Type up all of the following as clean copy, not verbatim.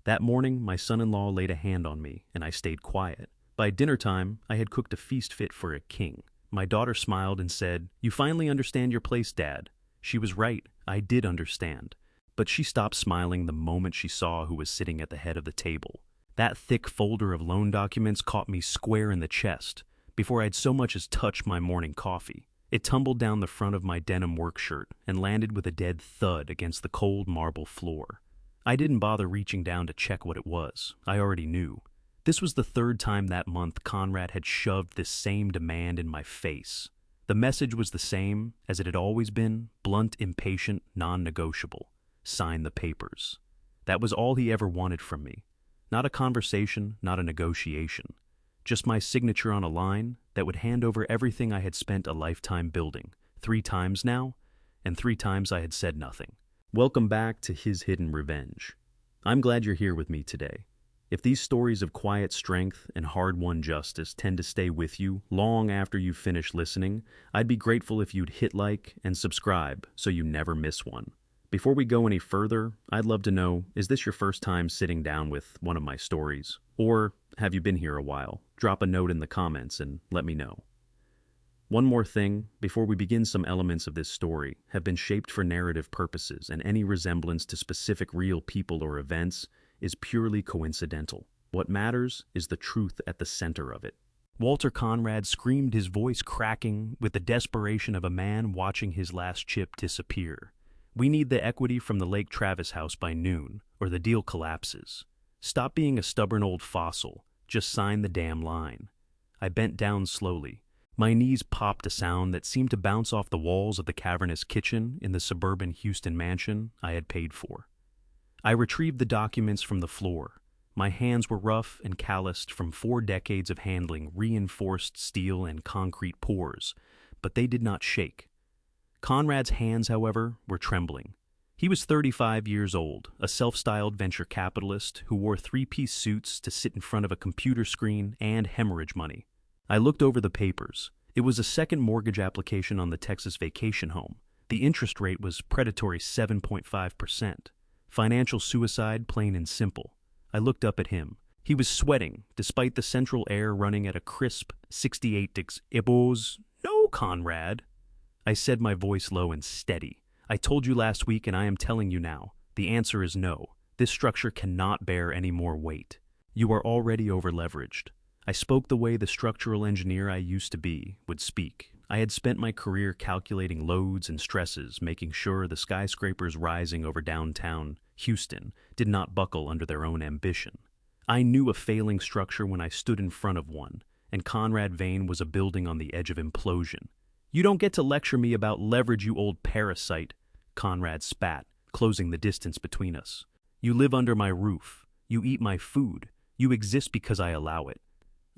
That morning, my son-in-law laid a hand on me, and I stayed quiet. By dinner time, I had cooked a feast fit for a king. My daughter smiled and said, "You finally understand your place, Dad." She was right, I did understand. But she stopped smiling the moment she saw who was sitting at the head of the table. That thick folder of loan documents caught me square in the chest before I'd so much as touched my morning coffee. It tumbled down the front of my denim work shirt and landed with a dead thud against the cold marble floor. I didn't bother reaching down to check what it was. I already knew. This was the third time that month Conrad had shoved this same demand in my face. The message was the same as it had always been: blunt, impatient, non-negotiable. Sign the papers. That was all he ever wanted from me. Not a conversation, not a negotiation. Just my signature on a line that would hand over everything I had spent a lifetime building. 3 times now, and 3 times I had said nothing. Welcome back to His Hidden Revenge. I'm glad you're here with me today. If these stories of quiet strength and hard-won justice tend to stay with you long after you've finished listening, I'd be grateful if you'd hit like and subscribe so you never miss one. Before we go any further, I'd love to know, is this your first time sitting down with one of my stories? Or have you been here a while? Drop a note in the comments and let me know. One more thing, before we begin, some elements of this story have been shaped for narrative purposes, and any resemblance to specific real people or events is purely coincidental. What matters is the truth at the center of it. Walter Conrad screamed, his voice cracking with the desperation of a man watching his last chip disappear. "We need the equity from the Lake Travis house by noon, or the deal collapses. Stop being a stubborn old fossil. Just sign the damn line." I bent down slowly. My knees popped a sound that seemed to bounce off the walls of the cavernous kitchen in the suburban Houston mansion I had paid for. I retrieved the documents from the floor. My hands were rough and calloused from 4 decades of handling reinforced steel and concrete pours, but they did not shake. Conrad's hands, however, were trembling. He was 35 years old, a self-styled venture capitalist who wore 3-piece suits to sit in front of a computer screen and hemorrhage money. I looked over the papers. It was a second mortgage application on the Texas vacation home. The interest rate was predatory 7.5%. Financial suicide, plain and simple. I looked up at him. He was sweating, despite the central air running at a crisp 68 degrees. "No, Conrad," I said, my voice low and steady. "I told you last week and I am telling you now. The answer is no. This structure cannot bear any more weight. You are already over-leveraged." I spoke the way the structural engineer I used to be would speak. I had spent my career calculating loads and stresses, making sure the skyscrapers rising over downtown Houston did not buckle under their own ambition. I knew a failing structure when I stood in front of one, and Conrad Vane was a building on the edge of implosion. "You don't get to lecture me about leverage, you old parasite," Conrad spat, closing the distance between us. "You live under my roof. You eat my food. You exist because I allow it."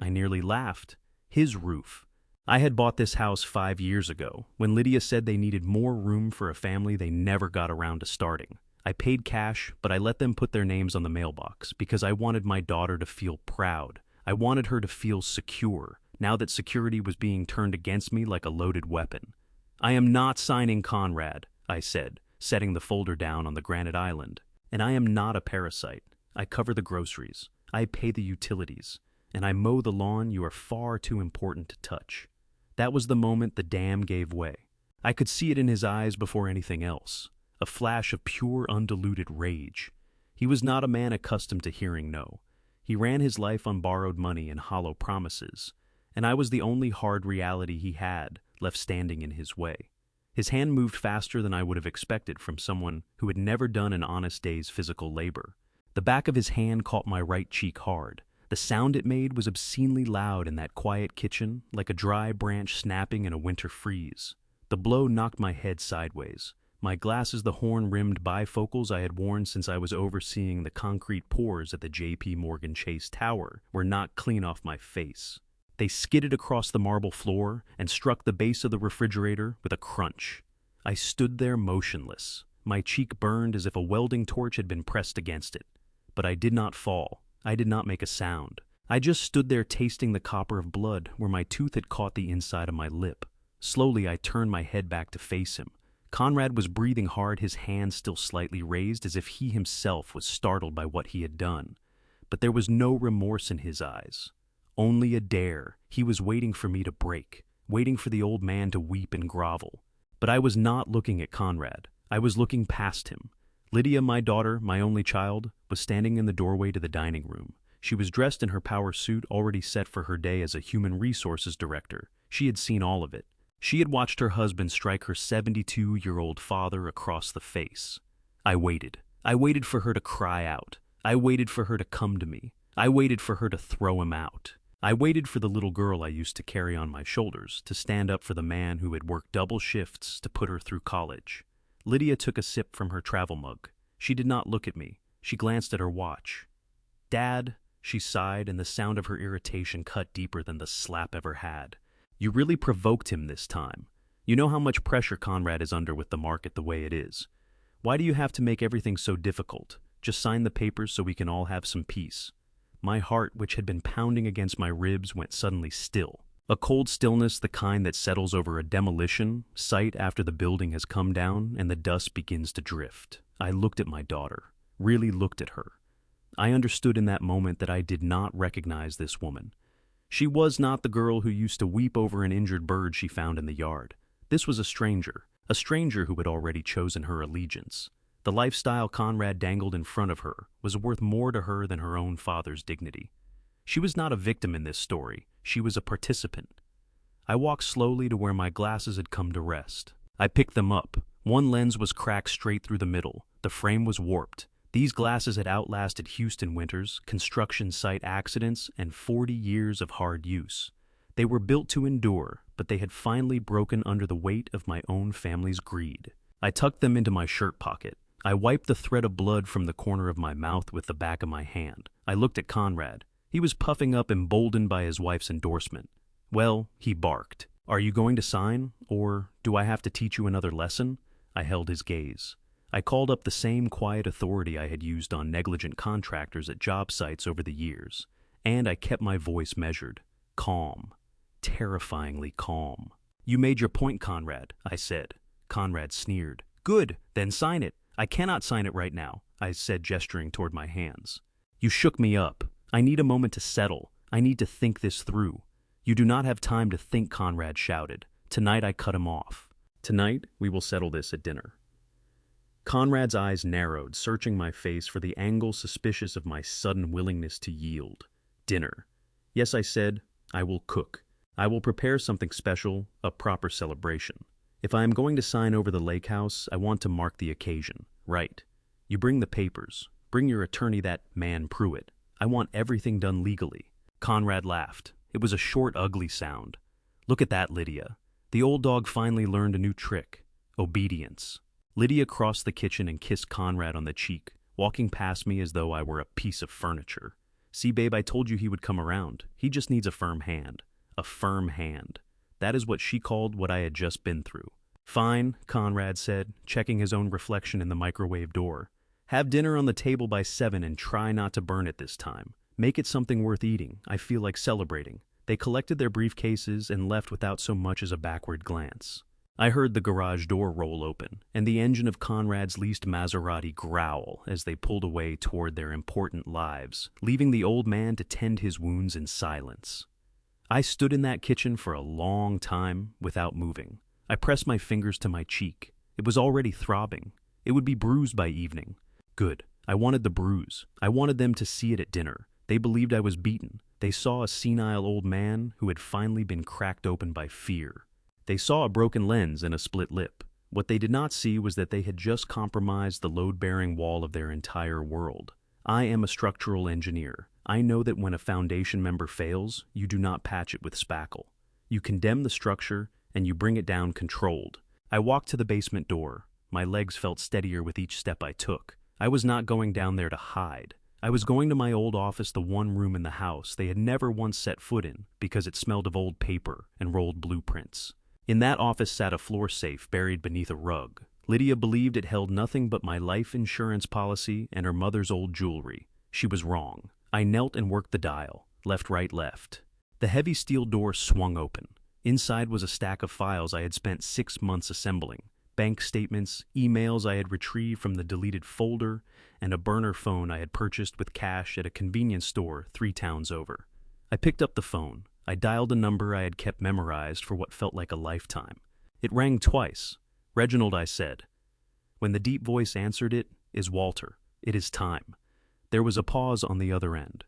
I nearly laughed. His roof. I had bought this house 5 years ago, when Lydia said they needed more room for a family they never got around to starting. I paid cash, but I let them put their names on the mailbox because I wanted my daughter to feel proud. I wanted her to feel secure, now that security was being turned against me like a loaded weapon. "I am not signing Conrad," I said, setting the folder down on the granite island. "And I am not a parasite. I cover the groceries. I pay the utilities. And I mow the lawn you are far too important to touch." That was the moment the dam gave way. I could see it in his eyes before anything else. A flash of pure, undiluted rage. He was not a man accustomed to hearing no. He ran his life on borrowed money and hollow promises, and I was the only hard reality he had left standing in his way. His hand moved faster than I would have expected from someone who had never done an honest day's physical labor. The back of his hand caught my right cheek hard. The sound it made was obscenely loud in that quiet kitchen, like a dry branch snapping in a winter freeze. The blow knocked my head sideways. My glasses, the horn-rimmed bifocals I had worn since I was overseeing the concrete pours at the J.P. Morgan Chase Tower, were knocked clean off my face. They skidded across the marble floor and struck the base of the refrigerator with a crunch. I stood there motionless. My cheek burned as if a welding torch had been pressed against it. But I did not fall. I did not make a sound. I just stood there tasting the copper of blood where my tooth had caught the inside of my lip. Slowly I turned my head back to face him. Conrad was breathing hard, his hands still slightly raised, as if he himself was startled by what he had done. But there was no remorse in his eyes. Only a dare. He was waiting for me to break, waiting for the old man to weep and grovel. But I was not looking at Conrad. I was looking past him. Lydia, my daughter, my only child, was standing in the doorway to the dining room. She was dressed in her power suit, already set for her day as a human resources director. She had seen all of it. She had watched her husband strike her 72-year-old father across the face. I waited. I waited for her to cry out. I waited for her to come to me. I waited for her to throw him out. I waited for the little girl I used to carry on my shoulders to stand up for the man who had worked double shifts to put her through college. Lydia took a sip from her travel mug. She did not look at me. She glanced at her watch. "Dad," she sighed, and the sound of her irritation cut deeper than the slap ever had. "You really provoked him this time. You know how much pressure Conrad is under with the market the way it is. Why do you have to make everything so difficult? Just sign the papers so we can all have some peace." My heart, which had been pounding against my ribs, went suddenly still. A cold stillness, the kind that settles over a demolition site after the building has come down and the dust begins to drift. I looked at my daughter, really looked at her. I understood in that moment that I did not recognize this woman. She was not the girl who used to weep over an injured bird she found in the yard. This was a stranger who had already chosen her allegiance. The lifestyle Conrad dangled in front of her was worth more to her than her own father's dignity. She was not a victim in this story. She was a participant. I walked slowly to where my glasses had come to rest. I picked them up. One lens was cracked straight through the middle. The frame was warped. These glasses had outlasted Houston winters, construction site accidents, and 40 years of hard use. They were built to endure, but they had finally broken under the weight of my own family's greed. I tucked them into my shirt pocket. I wiped the thread of blood from the corner of my mouth with the back of my hand. I looked at Conrad. He was puffing up, emboldened by his wife's endorsement. "Well," he barked, "are you going to sign, or do I have to teach you another lesson?" I held his gaze. I called up the same quiet authority I had used on negligent contractors at job sites over the years, and I kept my voice measured, calm, terrifyingly calm. "You made your point, Conrad," I said. Conrad sneered. "Good, then sign it." "I cannot sign it right now," I said, gesturing toward my hands. "You shook me up. I need a moment to settle. I need to think this through." "You do not have time to think," Conrad shouted. Tonight I cut him off. "Tonight we will settle this at dinner." Conrad's eyes narrowed, searching my face for the angle suspicious of my sudden willingness to yield. "Dinner." "Yes," I said. "I will cook. I will prepare something special, a proper celebration. If I am going to sign over the lake house, I want to mark the occasion. Right. You bring the papers. Bring your attorney, that man Pruitt. I want everything done legally." Conrad laughed. It was a short, ugly sound. "Look at that, Lydia. The old dog finally learned a new trick. Obedience." Lydia crossed the kitchen and kissed Conrad on the cheek, walking past me as though I were a piece of furniture. "See, babe, I told you he would come around. He just needs a firm hand." A firm hand. That is what she called what I had just been through. "Fine," Conrad said, checking his own reflection in the microwave door. "Have dinner on the table by 7 and try not to burn it this time. Make it something worth eating. I feel like celebrating." They collected their briefcases and left without so much as a backward glance. I heard the garage door roll open, and the engine of Conrad's leased Maserati growl as they pulled away toward their important lives, leaving the old man to tend his wounds in silence. I stood in that kitchen for a long time without moving. I pressed my fingers to my cheek. It was already throbbing. It would be bruised by evening. Good. I wanted the bruise. I wanted them to see it at dinner. They believed I was beaten. They saw a senile old man who had finally been cracked open by fear. They saw a broken lens and a split lip. What they did not see was that they had just compromised the load-bearing wall of their entire world. I am a structural engineer. I know that when a foundation member fails, you do not patch it with spackle. You condemn the structure, and you bring it down controlled. I walked to the basement door. My legs felt steadier with each step I took. I was not going down there to hide. I was going to my old office, the one room in the house they had never once set foot in because it smelled of old paper and rolled blueprints. In that office sat a floor safe buried beneath a rug. Lydia believed it held nothing but my life insurance policy and her mother's old jewelry. She was wrong. I knelt and worked the dial. Left, right, left. The heavy steel door swung open. Inside was a stack of files I had spent 6 months assembling. bank statements, emails I had retrieved from the deleted folder, and a burner phone I had purchased with cash at a convenience store 3 towns over. I picked up the phone. I dialed a number I had kept memorized for what felt like a lifetime. It rang twice. "Reginald," I said. When the deep voice answered it, "Is Walter. It is time." There was a pause on the other end.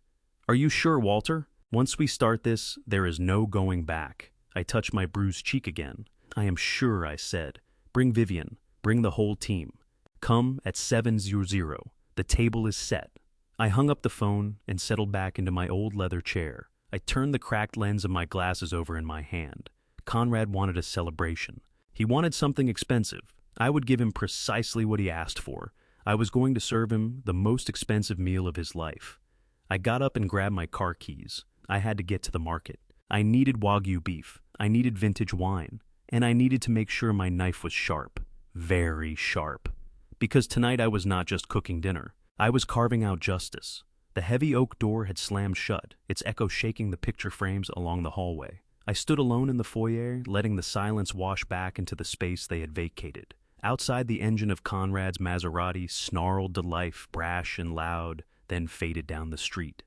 "Are you sure, Walter? Once we start this, there is no going back." I touched my bruised cheek again. "I am sure," I said. "Bring Vivian. Bring the whole team. Come at 7:00. The table is set." I hung up the phone and settled back into my old leather chair. I turned the cracked lens of my glasses over in my hand. Conrad wanted a celebration. He wanted something expensive. I would give him precisely what he asked for. I was going to serve him the most expensive meal of his life. I got up and grabbed my car keys. I had to get to the market. I needed Wagyu beef. I needed vintage wine. And I needed to make sure my knife was sharp. Very sharp. Because tonight I was not just cooking dinner. I was carving out justice. The heavy oak door had slammed shut, its echo shaking the picture frames along the hallway. I stood alone in the foyer, letting the silence wash back into the space they had vacated. Outside, the engine of Conrad's Maserati snarled to life, brash and loud, then faded down the street.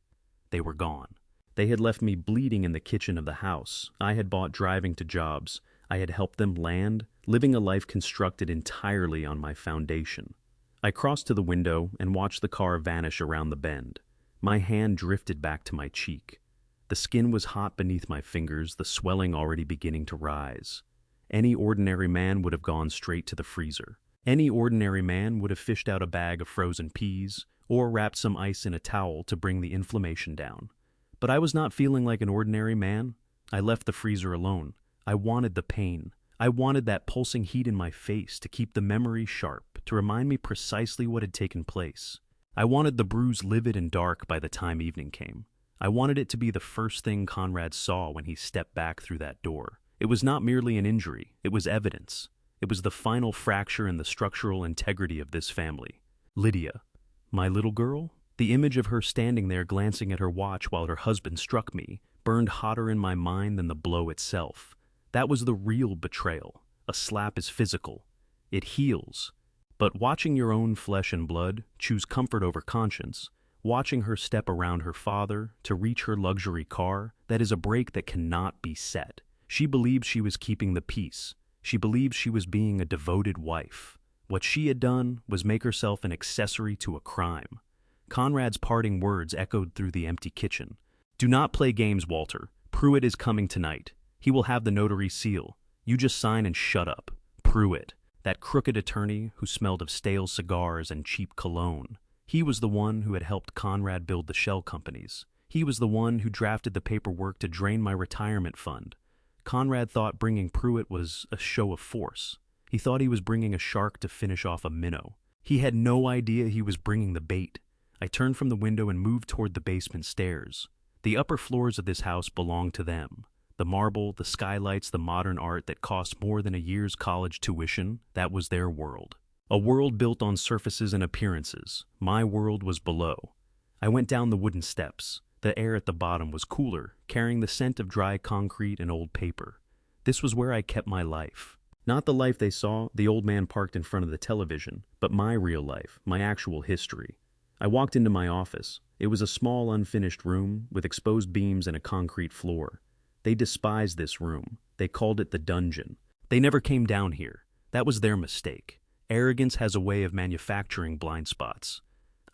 They were gone. They had left me bleeding in the kitchen of the house I had bought driving to jobs. I had helped them land, living a life constructed entirely on my foundation. I crossed to the window and watched the car vanish around the bend. My hand drifted back to my cheek. The skin was hot beneath my fingers, the swelling already beginning to rise. Any ordinary man would have gone straight to the freezer. Any ordinary man would have fished out a bag of frozen peas or wrapped some ice in a towel to bring the inflammation down. But I was not feeling like an ordinary man. I left the freezer alone. I wanted the pain. I wanted that pulsing heat in my face to keep the memory sharp, to remind me precisely what had taken place. I wanted the bruise livid and dark by the time evening came. I wanted it to be the first thing Conrad saw when he stepped back through that door. It was not merely an injury, it was evidence. It was the final fracture in the structural integrity of this family. Lydia, my little girl? The image of her standing there glancing at her watch while her husband struck me burned hotter in my mind than the blow itself. That was the real betrayal. A slap is physical. It heals. But watching your own flesh and blood choose comfort over conscience, watching her step around her father to reach her luxury car, that is a break that cannot be set. She believed she was keeping the peace. She believed she was being a devoted wife. What she had done was make herself an accessory to a crime. Conrad's parting words echoed through the empty kitchen. "Do not play games, Walter. Pruitt is coming tonight. He will have the notary seal. You just sign and shut up. Pruitt. That crooked attorney who smelled of stale cigars and cheap cologne. He was the one who had helped Conrad build the shell companies. He was the one who drafted the paperwork to drain my retirement fund. Conrad thought bringing Pruitt was a show of force. He thought he was bringing a shark to finish off a minnow. He had no idea he was bringing the bait. I turned from the window and moved toward the basement stairs. The upper floors of this house belonged to them. The marble, the skylights, the modern art that cost more than a year's college tuition, that was their world. A world built on surfaces and appearances. My world was below. I went down the wooden steps. The air at the bottom was cooler, carrying the scent of dry concrete and old paper. This was where I kept my life. Not the life they saw, the old man parked in front of the television, but my real life, my actual history. I walked into my office. It was a small, unfinished room with exposed beams and a concrete floor. They despised this room. They called it the dungeon. They never came down here. That was their mistake. Arrogance has a way of manufacturing blind spots.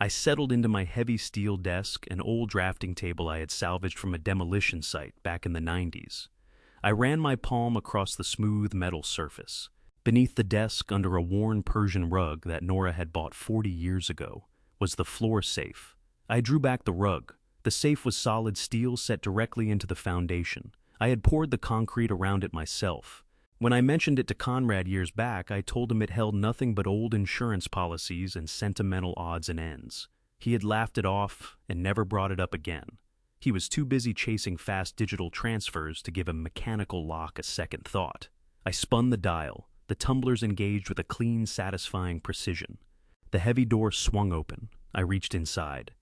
I settled into my heavy steel desk, an old drafting table I had salvaged from a demolition site back in the 90s. I ran my palm across the smooth metal surface. Beneath the desk, under a worn Persian rug that Nora had bought 40 years ago, was the floor safe. I drew back the rug. The safe was solid steel set directly into the foundation. I had poured the concrete around it myself. When I mentioned it to Conrad years back, I told him it held nothing but old insurance policies and sentimental odds and ends. He had laughed it off and never brought it up again. He was too busy chasing fast digital transfers to give a mechanical lock a second thought. I spun the dial. The tumblers engaged with a clean, satisfying precision. The heavy door swung open. I reached inside.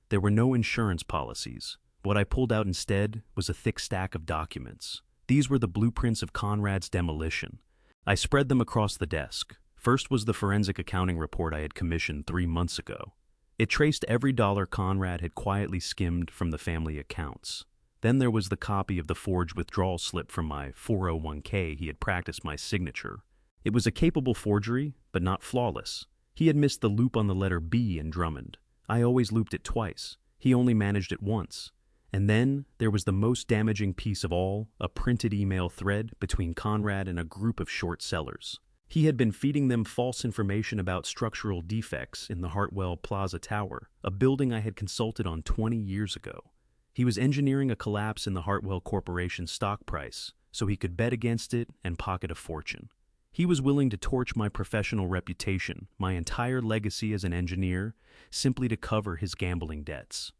There were no insurance policies. What I pulled out instead was a thick stack of documents. These were the blueprints of Conrad's demolition. I spread them across the desk. First was the forensic accounting report I had commissioned 3 months ago. It traced every dollar Conrad had quietly skimmed from the family accounts. Then there was the copy of the forged withdrawal slip from my 401k he had practiced my signature. It was a capable forgery, but not flawless. He had missed the loop on the letter B in Drummond. I always looped it twice. He only managed it once. And then there was the most damaging piece of all, a printed email thread between Conrad and a group of short sellers. He had been feeding them false information about structural defects in the Hartwell Plaza Tower, a building I had consulted on 20 years ago. He was engineering a collapse in the Hartwell Corporation stock price so he could bet against it and pocket a fortune. He was willing to torch my professional reputation, my entire legacy as an engineer, simply to cover his gambling debts.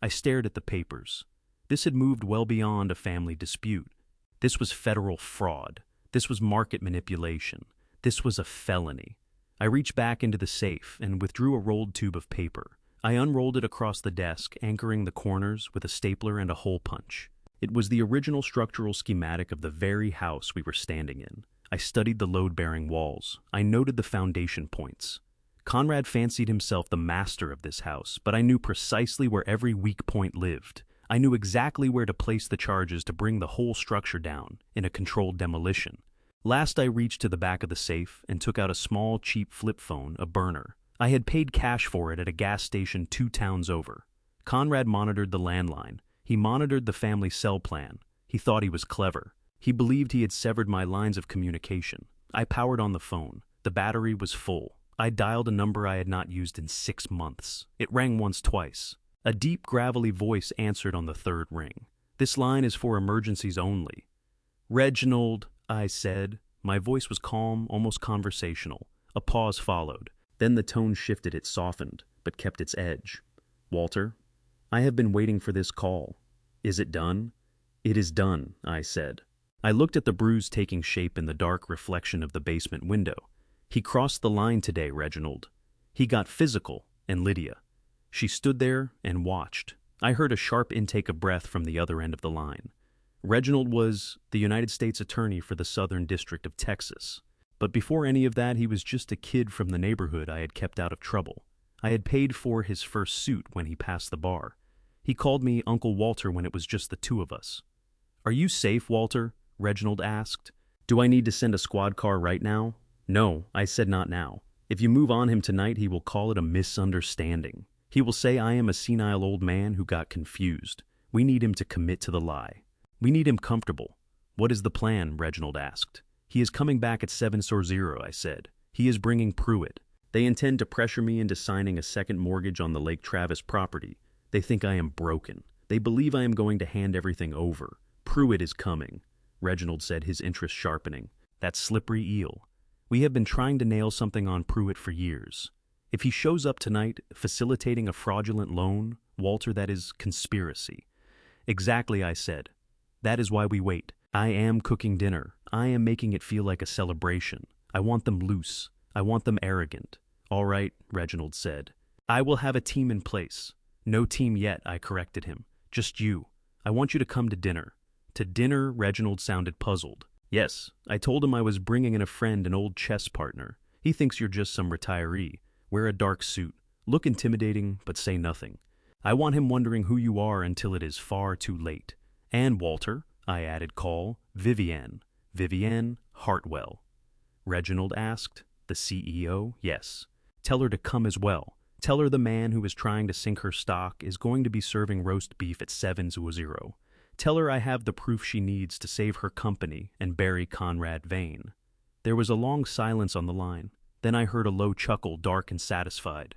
I stared at the papers. This had moved well beyond a family dispute. This was federal fraud. This was market manipulation. This was a felony. I reached back into the safe and withdrew a rolled tube of paper. I unrolled it across the desk, anchoring the corners with a stapler and a hole punch. It was the original structural schematic of the very house we were standing in. I studied the load-bearing walls. I noted the foundation points. Conrad fancied himself the master of this house, but I knew precisely where every weak point lived. I knew exactly where to place the charges to bring the whole structure down in a controlled demolition. Last, I reached to the back of the safe and took out a small, cheap flip phone, a burner. I had paid cash for it at a gas station 2 towns over. Conrad monitored the landline. He monitored the family cell plan. He thought he was clever. He believed he had severed my lines of communication. I powered on the phone. The battery was full. I dialed a number I had not used in 6 months. It rang once, twice. A deep, gravelly voice answered on the third ring. "This line is for emergencies only." "Reginald," I said. My voice was calm, almost conversational. A pause followed. Then the tone shifted. It softened, but kept its edge. "Walter, I have been waiting for this call. Is it done?" "It is done," I said. I looked at the bruise taking shape in the dark reflection of the basement window. "He crossed the line today, Reginald. He got physical, and Lydia." She stood there and watched. I heard a sharp intake of breath from the other end of the line. Reginald was the United States Attorney for the Southern District of Texas. But before any of that, he was just a kid from the neighborhood I had kept out of trouble. I had paid for his first suit when he passed the bar. He called me Uncle Walter when it was just the two of us. "Are you safe, Walter?" Reginald asked. "Do I need to send a squad car right now?" "No," I said, "not now. If you move on him tonight, he will call it a misunderstanding. He will say I am a senile old man who got confused. We need him to commit to the lie. We need him comfortable." "What is the plan?" Reginald asked. "He is coming back at 7:00, I said. "He is bringing Pruitt. They intend to pressure me into signing a second mortgage on the Lake Travis property. They think I am broken. They believe I am going to hand everything over. Pruitt is coming," Reginald said, his interest sharpening. "That slippery eel. We have been trying to nail something on Pruitt for years. If he shows up tonight, facilitating a fraudulent loan, Walter, that is conspiracy." "Exactly," I said. "That is why we wait. I am cooking dinner. I am making it feel like a celebration. I want them loose. I want them arrogant." "All right," Reginald said. "I will have a team in place." "No team yet," I corrected him. "Just you. I want you to come to dinner." "To dinner?" Reginald sounded puzzled. "Yes, I told him I was bringing in a friend, an old chess partner. He thinks you're just some retiree. Wear a dark suit. Look intimidating, but say nothing. I want him wondering who you are until it is far too late. And Walter," I added, "call Vivienne. Vivienne Hartwell." Reginald asked. "The CEO?" "Yes. Tell her to come as well. Tell her the man who is trying to sink her stock is going to be serving roast beef at 7:00. Tell her I have the proof she needs to save her company and bury Conrad Vane." There was a long silence on the line. Then I heard a low chuckle, dark and satisfied.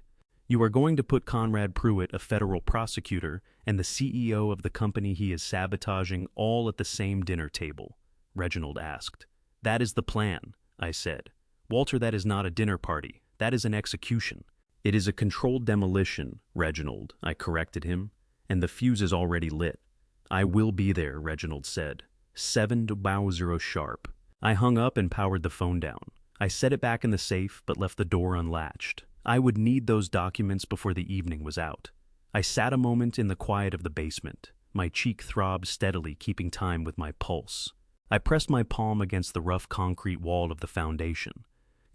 "You are going to put Conrad Pruitt, a federal prosecutor, and the CEO of the company he is sabotaging all at the same dinner table?" Reginald asked. "That is the plan," I said. "Walter, that is not a dinner party. That is an execution." "It is a controlled demolition, Reginald," I corrected him, "and the fuse is already lit." "I will be there," Reginald said. 7:00 sharp. I hung up and powered the phone down. I set it back in the safe, but left the door unlatched. I would need those documents before the evening was out. I sat a moment in the quiet of the basement. My cheek throbbed steadily, keeping time with my pulse. I pressed my palm against the rough concrete wall of the foundation.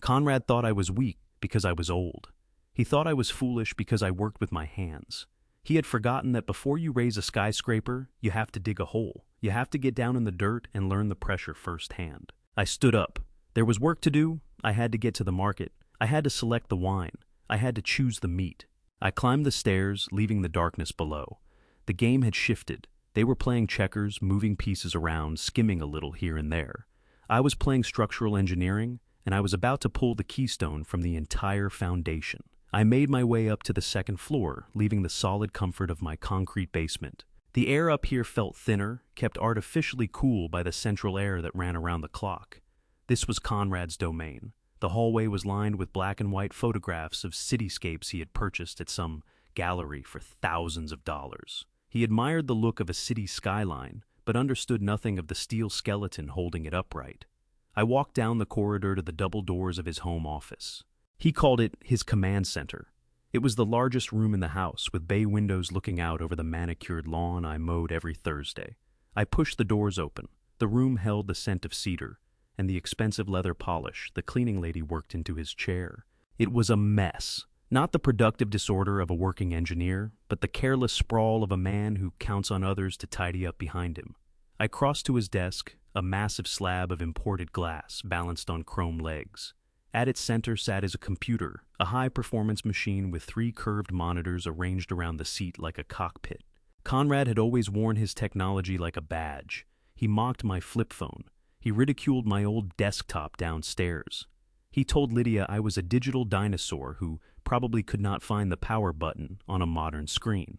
Conrad thought I was weak because I was old. He thought I was foolish because I worked with my hands. He had forgotten that before you raise a skyscraper, you have to dig a hole. You have to get down in the dirt and learn the pressure firsthand. I stood up. There was work to do. I had to get to the market. I had to select the wine. I had to choose the meat. I climbed the stairs, leaving the darkness below. The game had shifted. They were playing checkers, moving pieces around, skimming a little here and there. I was playing structural engineering, and I was about to pull the keystone from the entire foundation. I made my way up to the second floor, leaving the solid comfort of my concrete basement. The air up here felt thinner, kept artificially cool by the central air that ran around the clock. This was Conrad's domain. The hallway was lined with black and white photographs of cityscapes he had purchased at some gallery for thousands of dollars. He admired the look of a city skyline, but understood nothing of the steel skeleton holding it upright. I walked down the corridor to the double doors of his home office. He called it his command center. It was the largest room in the house, with bay windows looking out over the manicured lawn I mowed every Thursday. I pushed the doors open. The room held the scent of cedar and the expensive leather polish the cleaning lady worked into his chair. It was a mess. Not the productive disorder of a working engineer, but the careless sprawl of a man who counts on others to tidy up behind him. I crossed to his desk, a massive slab of imported glass balanced on chrome legs. At its center sat a computer, a high-performance machine with 3 curved monitors arranged around the seat like a cockpit. Conrad had always worn his technology like a badge. He mocked my flip phone. He ridiculed my old desktop downstairs. He told Lydia I was a digital dinosaur who probably could not find the power button on a modern screen.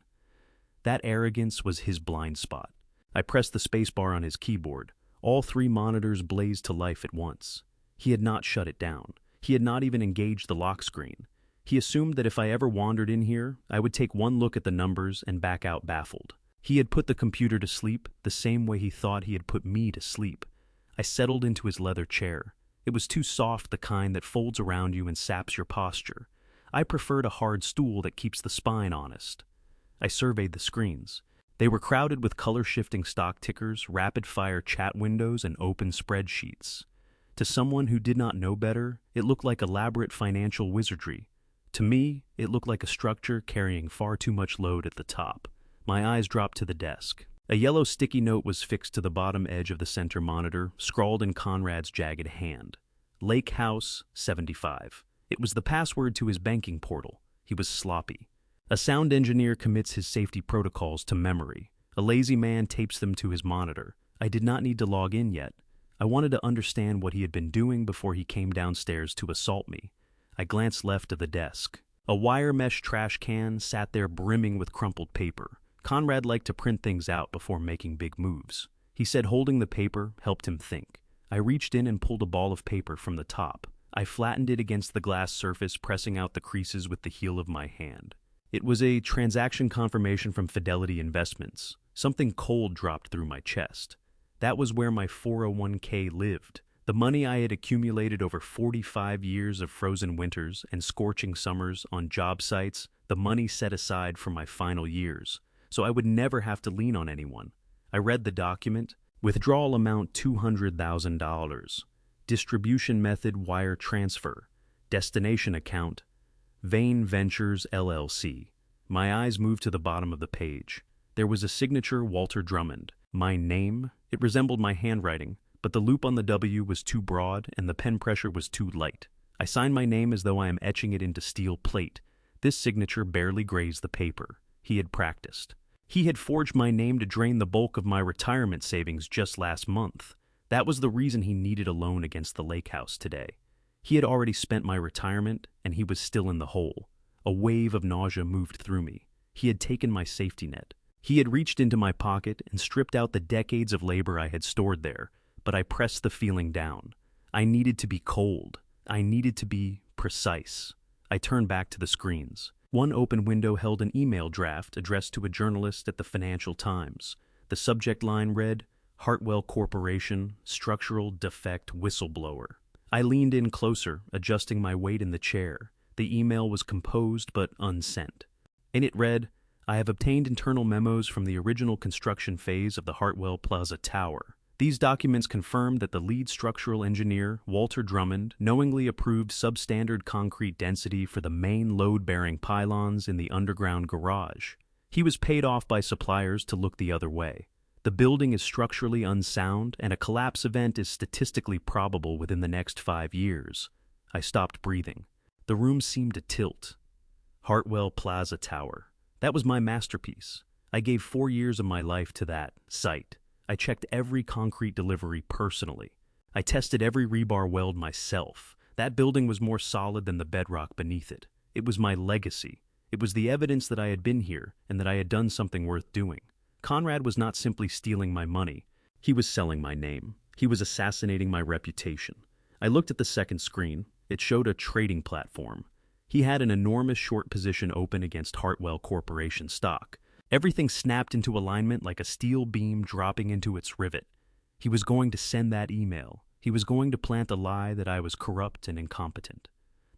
That arrogance was his blind spot. I pressed the spacebar on his keyboard. All 3 monitors blazed to life at once. He had not shut it down. He had not even engaged the lock screen. He assumed that if I ever wandered in here, I would take one look at the numbers and back out baffled. He had put the computer to sleep the same way he thought he had put me to sleep. I settled into his leather chair. It was too soft, the kind that folds around you and saps your posture. I preferred a hard stool that keeps the spine honest. I surveyed the screens. They were crowded with color-shifting stock tickers, rapid-fire chat windows, and open spreadsheets. To someone who did not know better, it looked like elaborate financial wizardry. To me, it looked like a structure carrying far too much load at the top. My eyes dropped to the desk. A yellow sticky note was fixed to the bottom edge of the center monitor, scrawled in Conrad's jagged hand. Lake House 75. It was the password to his banking portal. He was sloppy. A sound engineer commits his safety protocols to memory. A lazy man tapes them to his monitor. I did not need to log in yet. I wanted to understand what he had been doing before he came downstairs to assault me. I glanced left of the desk. A wire mesh trash can sat there brimming with crumpled paper. Conrad liked to print things out before making big moves. He said holding the paper helped him think. I reached in and pulled a ball of paper from the top. I flattened it against the glass surface, pressing out the creases with the heel of my hand. It was a transaction confirmation from Fidelity Investments. Something cold dropped through my chest. That was where my 401k lived. The money I had accumulated over 45 years of frozen winters and scorching summers on job sites, the money set aside for my final years, so I would never have to lean on anyone. I read the document. Withdrawal amount $200,000. Distribution method wire transfer. Destination account Vane Ventures LLC. My eyes moved to the bottom of the page. There was a signature, Walter Drummond. My name? It resembled my handwriting, but the loop on the W was too broad and the pen pressure was too light. I signed my name as though I am etching it into steel plate. This signature barely grazed the paper. He had practiced. He had forged my name to drain the bulk of my retirement savings just last month. That was the reason he needed a loan against the lake house today. He had already spent my retirement, and he was still in the hole. A wave of nausea moved through me. He had taken my safety net. He had reached into my pocket and stripped out the decades of labor I had stored there, but I pressed the feeling down. I needed to be cold. I needed to be precise. I turned back to the screens. One open window held an email draft addressed to a journalist at the Financial Times. The subject line read, Hartwell Corporation, Structural Defect Whistleblower. I leaned in closer, adjusting my weight in the chair. The email was composed but unsent. In it read, I have obtained internal memos from the original construction phase of the Hartwell Plaza Tower. These documents confirmed that the lead structural engineer, Walter Drummond, knowingly approved substandard concrete density for the main load-bearing pylons in the underground garage. He was paid off by suppliers to look the other way. The building is structurally unsound, and a collapse event is statistically probable within the next 5 years. I stopped breathing. The room seemed to tilt. Hartwell Plaza Tower. That was my masterpiece. I gave 4 years of my life to that site. I checked every concrete delivery personally. I tested every rebar weld myself. That building was more solid than the bedrock beneath it. It was my legacy. It was the evidence that I had been here and that I had done something worth doing. Conrad was not simply stealing my money. He was selling my name. He was assassinating my reputation. I looked at the second screen. It showed a trading platform. He had an enormous short position open against Hartwell Corporation stock. Everything snapped into alignment like a steel beam dropping into its rivet. He was going to send that email. He was going to plant a lie that I was corrupt and incompetent.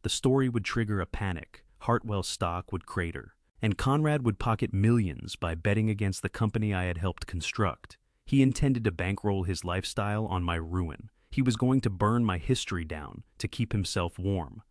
The story would trigger a panic. Hartwell stock would crater. And Conrad would pocket millions by betting against the company I had helped construct. He intended to bankroll his lifestyle on my ruin. He was going to burn my history down to keep himself warm.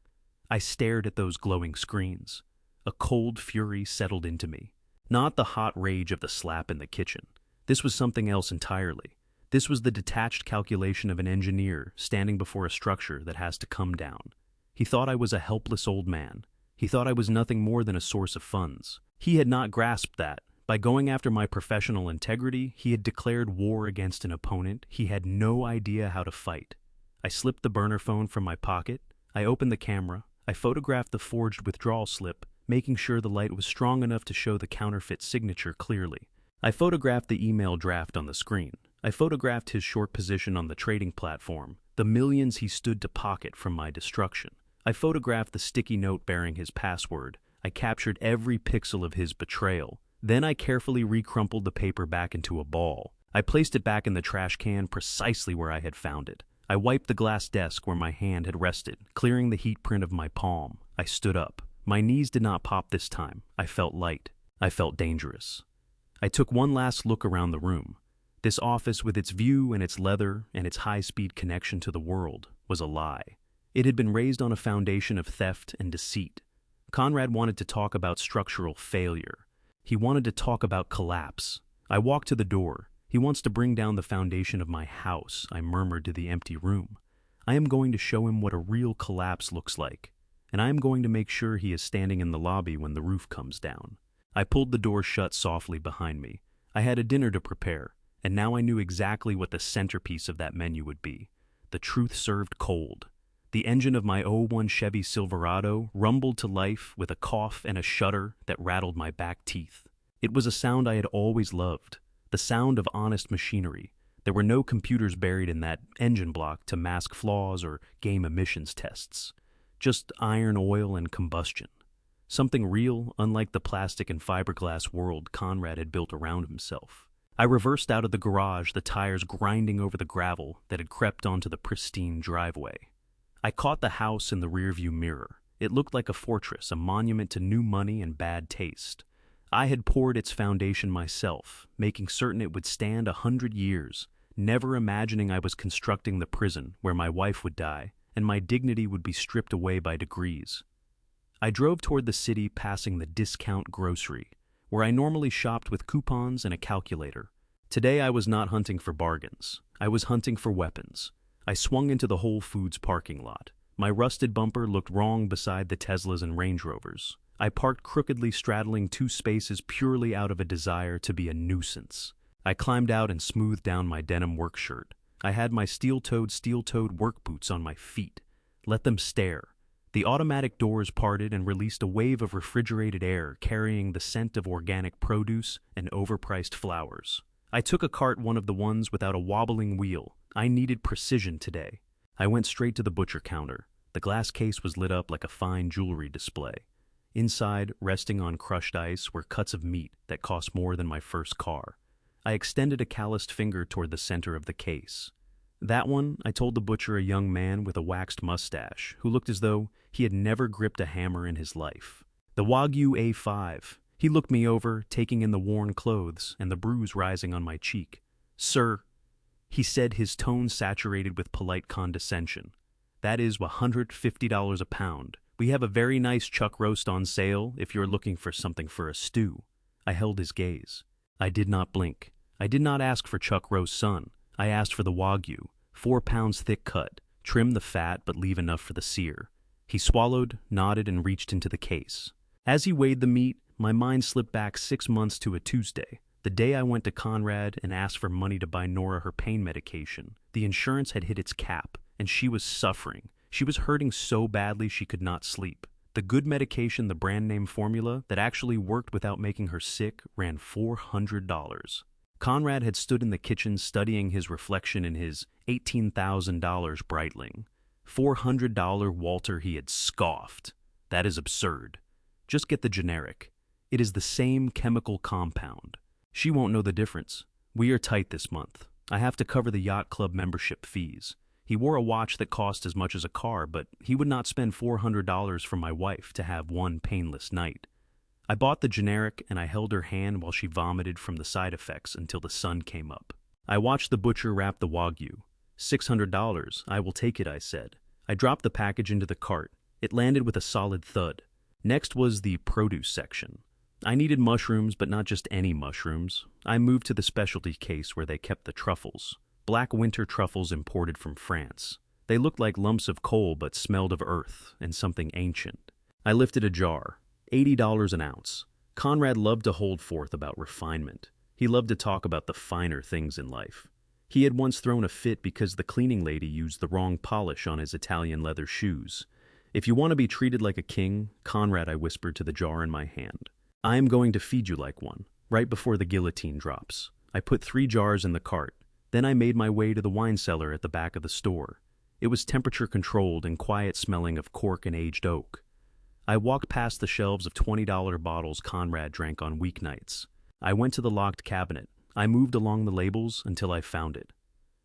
I stared at those glowing screens. A cold fury settled into me. Not the hot rage of the slap in the kitchen. This was something else entirely. This was the detached calculation of an engineer standing before a structure that has to come down. He thought I was a helpless old man. He thought I was nothing more than a source of funds. He had not grasped that. By going after my professional integrity, he had declared war against an opponent he had no idea how to fight. I slipped the burner phone from my pocket. I opened the camera. I photographed the forged withdrawal slip, making sure the light was strong enough to show the counterfeit signature clearly. I photographed the email draft on the screen. I photographed his short position on the trading platform, the millions he stood to pocket from my destruction. I photographed the sticky note bearing his password. I captured every pixel of his betrayal. Then I carefully recrumpled the paper back into a ball. I placed it back in the trash can precisely where I had found it. I wiped the glass desk where my hand had rested, clearing the heat print of my palm. I stood up. My knees did not pop this time. I felt light. I felt dangerous. I took one last look around the room. This office, with its view and its leather and its high-speed connection to the world, was a lie. It had been raised on a foundation of theft and deceit. Conrad wanted to talk about structural failure. He wanted to talk about collapse. I walked to the door. He wants to bring down the foundation of my house, I murmured to the empty room. I am going to show him what a real collapse looks like, and I am going to make sure he is standing in the lobby when the roof comes down. I pulled the door shut softly behind me. I had a dinner to prepare, and now I knew exactly what the centerpiece of that menu would be. The truth served cold. The engine of my '01 Chevy Silverado rumbled to life with a cough and a shudder that rattled my back teeth. It was a sound I had always loved, the sound of honest machinery. There were no computers buried in that engine block to mask flaws or game emissions tests. Just iron, oil, and combustion. Something real, unlike the plastic and fiberglass world Conrad had built around himself. I reversed out of the garage, the tires grinding over the gravel that had crept onto the pristine driveway. I caught the house in the rearview mirror. It looked like a fortress, a monument to new money and bad taste. I had poured its foundation myself, making certain it would stand 100 years, never imagining I was constructing the prison where my wife would die and my dignity would be stripped away by degrees. I drove toward the city, passing the discount grocery, where I normally shopped with coupons and a calculator. Today I was not hunting for bargains. I was hunting for weapons. I swung into the Whole Foods parking lot. My rusted bumper looked wrong beside the Teslas and Range Rovers. I parked crookedly, straddling 2 spaces purely out of a desire to be a nuisance. I climbed out and smoothed down my denim work shirt. I had my steel-toed work boots on my feet. Let them stare. The automatic doors parted and released a wave of refrigerated air carrying the scent of organic produce and overpriced flowers. I took a cart, one of the ones without a wobbling wheel. I needed precision today. I went straight to the butcher counter. The glass case was lit up like a fine jewelry display. Inside, resting on crushed ice, were cuts of meat that cost more than my first car. I extended a calloused finger toward the center of the case. That one, I told the butcher, a young man with a waxed mustache, who looked as though he had never gripped a hammer in his life. The Wagyu A5. He looked me over, taking in the worn clothes and the bruise rising on my cheek. "Sir," He said, his tone saturated with polite condescension. That is $150 a pound. We have a very nice chuck roast on sale if you're looking for something for a stew. I held his gaze. I did not blink. I did not ask for chuck roast, son. I asked for the Wagyu, 4 pounds thick cut. Trim the fat but leave enough for the sear. He swallowed, nodded, and reached into the case. As he weighed the meat, my mind slipped back 6 months to a Tuesday, the day I went to Conrad and asked for money to buy Nora her pain medication. The insurance had hit its cap, and she was suffering. She was hurting so badly she could not sleep. The good medication, the brand name formula, that actually worked without making her sick, ran $400. Conrad had stood in the kitchen studying his reflection in his $18,000 Breitling. $400 Walter, he had scoffed. That is absurd. Just get the generic. It is the same chemical compound. She won't know the difference. We are tight this month. I have to cover the yacht club membership fees. He wore a watch that cost as much as a car, but he would not spend $400 for my wife to have one painless night. I bought the generic and I held her hand while she vomited from the side effects until the sun came up. I watched the butcher wrap the Wagyu. $600, I will take it, I said. I dropped the package into the cart. It landed with a solid thud. Next was the produce section. I needed mushrooms, but not just any mushrooms. I moved to the specialty case where they kept the truffles. Black winter truffles imported from France. They looked like lumps of coal but smelled of earth and something ancient. I lifted a jar. $80 an ounce. Conrad loved to hold forth about refinement. He loved to talk about the finer things in life. He had once thrown a fit because the cleaning lady used the wrong polish on his Italian leather shoes. If you want to be treated like a king, Conrad, I whispered to the jar in my hand, I am going to feed you like one, right before the guillotine drops. I put 3 jars in the cart. Then I made my way to the wine cellar at the back of the store. It was temperature controlled and quiet, smelling of cork and aged oak. I walked past the shelves of $20 bottles Conrad drank on weeknights. I went to the locked cabinet. I moved along the labels until I found it.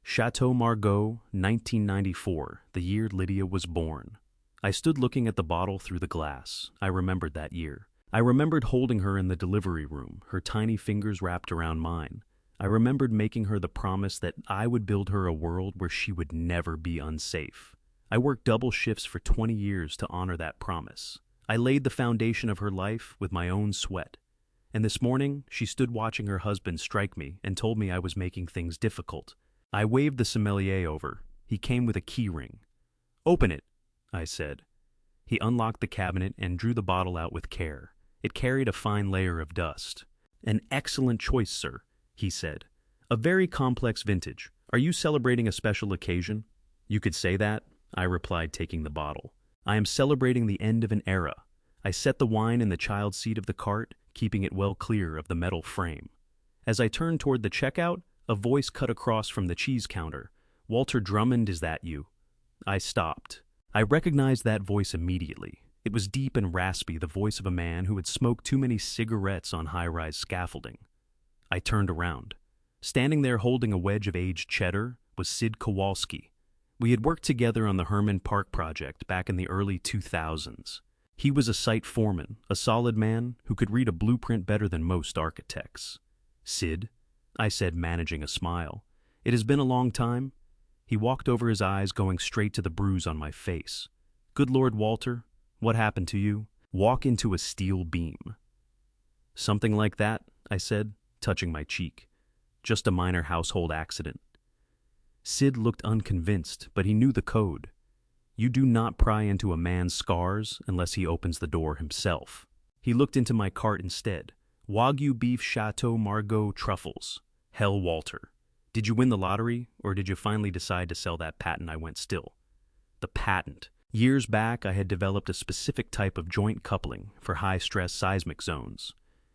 Chateau Margaux, 1994, the year Lydia was born. I stood looking at the bottle through the glass. I remembered that year. I remembered holding her in the delivery room, her tiny fingers wrapped around mine. I remembered making her the promise that I would build her a world where she would never be unsafe. I worked double shifts for 20 years to honor that promise. I laid the foundation of her life with my own sweat. And this morning, she stood watching her husband strike me and told me I was making things difficult. I waved the sommelier over. He came with a key ring. "Open it," I said. He unlocked the cabinet and drew the bottle out with care. It carried a fine layer of dust. "An excellent choice, sir," he said. "A very complex vintage. Are you celebrating a special occasion?" "You could say that," I replied, taking the bottle. "I am celebrating the end of an era." I set the wine in the child seat of the cart, keeping it well clear of the metal frame. As I turned toward the checkout, a voice cut across from the cheese counter. "Walter Drummond, is that you?" I stopped. I recognized that voice immediately. It was deep and raspy, the voice of a man who had smoked too many cigarettes on high-rise scaffolding. I turned around. Standing there holding a wedge of aged cheddar was Sid Kowalski. We had worked together on the Herman Park project back in the early 2000s. He was a site foreman, a solid man who could read a blueprint better than most architects. "Sid," I said, managing a smile. "It has been a long time." He walked over, his eyes going straight to the bruise on my face. "Good Lord, Walter, what happened to you?" "Walk into a steel beam." "Something like that," I said, touching my cheek. "Just a minor household accident." Sid looked unconvinced, but he knew the code. You do not pry into a man's scars unless he opens the door himself. He looked into my cart instead. Wagyu beef Chateau Margaux truffles. Hell, Walter. Did you win the lottery, or did you finally decide to sell that patent? I went still. The patent. Years back, I had developed a specific type of joint coupling for high-stress seismic zones.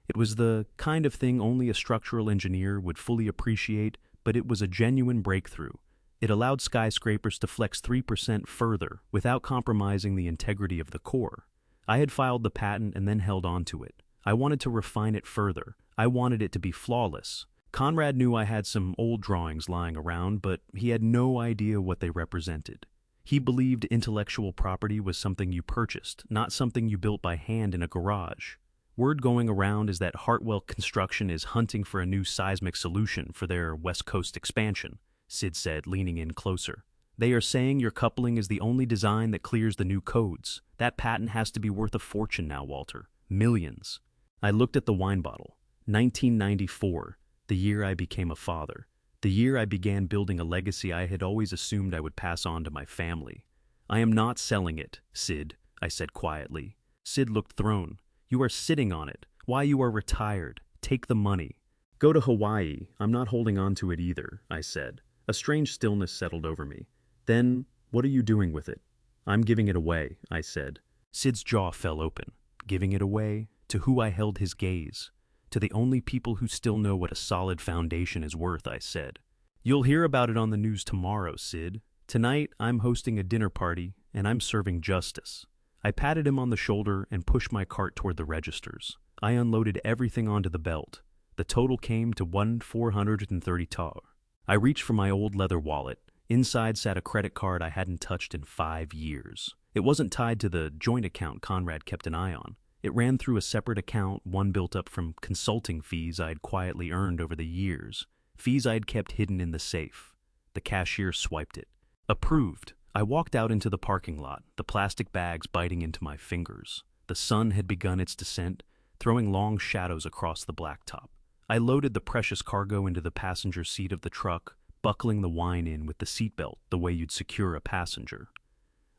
It was the kind of thing only a structural engineer would fully appreciate, but it was a genuine breakthrough. It allowed skyscrapers to flex 3% further without compromising the integrity of the core. I had filed the patent and then held on to it. I wanted to refine it further. I wanted it to be flawless. Conrad knew I had some old drawings lying around, but he had no idea what they represented. He believed intellectual property was something you purchased, not something you built by hand in a garage. Word going around is that Hartwell Construction is hunting for a new seismic solution for their West Coast expansion. Sid said, leaning in closer. They are saying your coupling is the only design that clears the new codes. That patent has to be worth a fortune now, Walter. Millions. I looked at the wine bottle. 1994, the year I became a father. The year I began building a legacy I had always assumed I would pass on to my family. I am not selling it, Sid, I said quietly. Sid looked thrown. You are sitting on it. Why, you are retired. Take the money. Go to Hawaii. I'm not holding on to it either, I said. A strange stillness settled over me. Then, what are you doing with it? I'm giving it away, I said. Sid's jaw fell open. Giving it away? To who I held his gaze. To the only people who still know what a solid foundation is worth, I said. You'll hear about it on the news tomorrow, Sid. Tonight, I'm hosting a dinner party, and I'm serving justice. I patted him on the shoulder and pushed my cart toward the registers. I unloaded everything onto the belt. The total came to $1,430. I reached for my old leather wallet. Inside sat a credit card I hadn't touched in 5 years. It wasn't tied to the joint account Conrad kept an eye on. It ran through a separate account, one built up from consulting fees I'd quietly earned over the years, fees I'd kept hidden in the safe. The cashier swiped it. Approved. I walked out into the parking lot, the plastic bags biting into my fingers. The sun had begun its descent, throwing long shadows across the blacktop. I loaded the precious cargo into the passenger seat of the truck, buckling the wine in with the seatbelt the way you'd secure a passenger.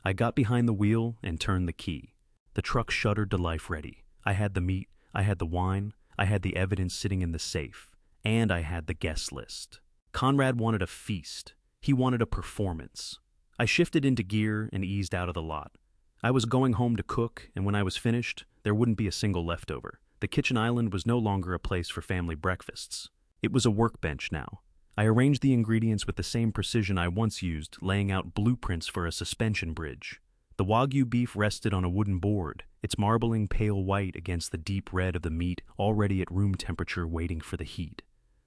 I got behind the wheel and turned the key. The truck shuddered to life ready. I had the meat, I had the wine, I had the evidence sitting in the safe, and I had the guest list. Conrad wanted a feast. He wanted a performance. I shifted into gear and eased out of the lot. I was going home to cook, and when I was finished, there wouldn't be a single leftover. The kitchen island was no longer a place for family breakfasts. It was a workbench now. I arranged the ingredients with the same precision I once used, laying out blueprints for a suspension bridge. The Wagyu beef rested on a wooden board, its marbling pale white against the deep red of the meat already at room temperature waiting for the heat.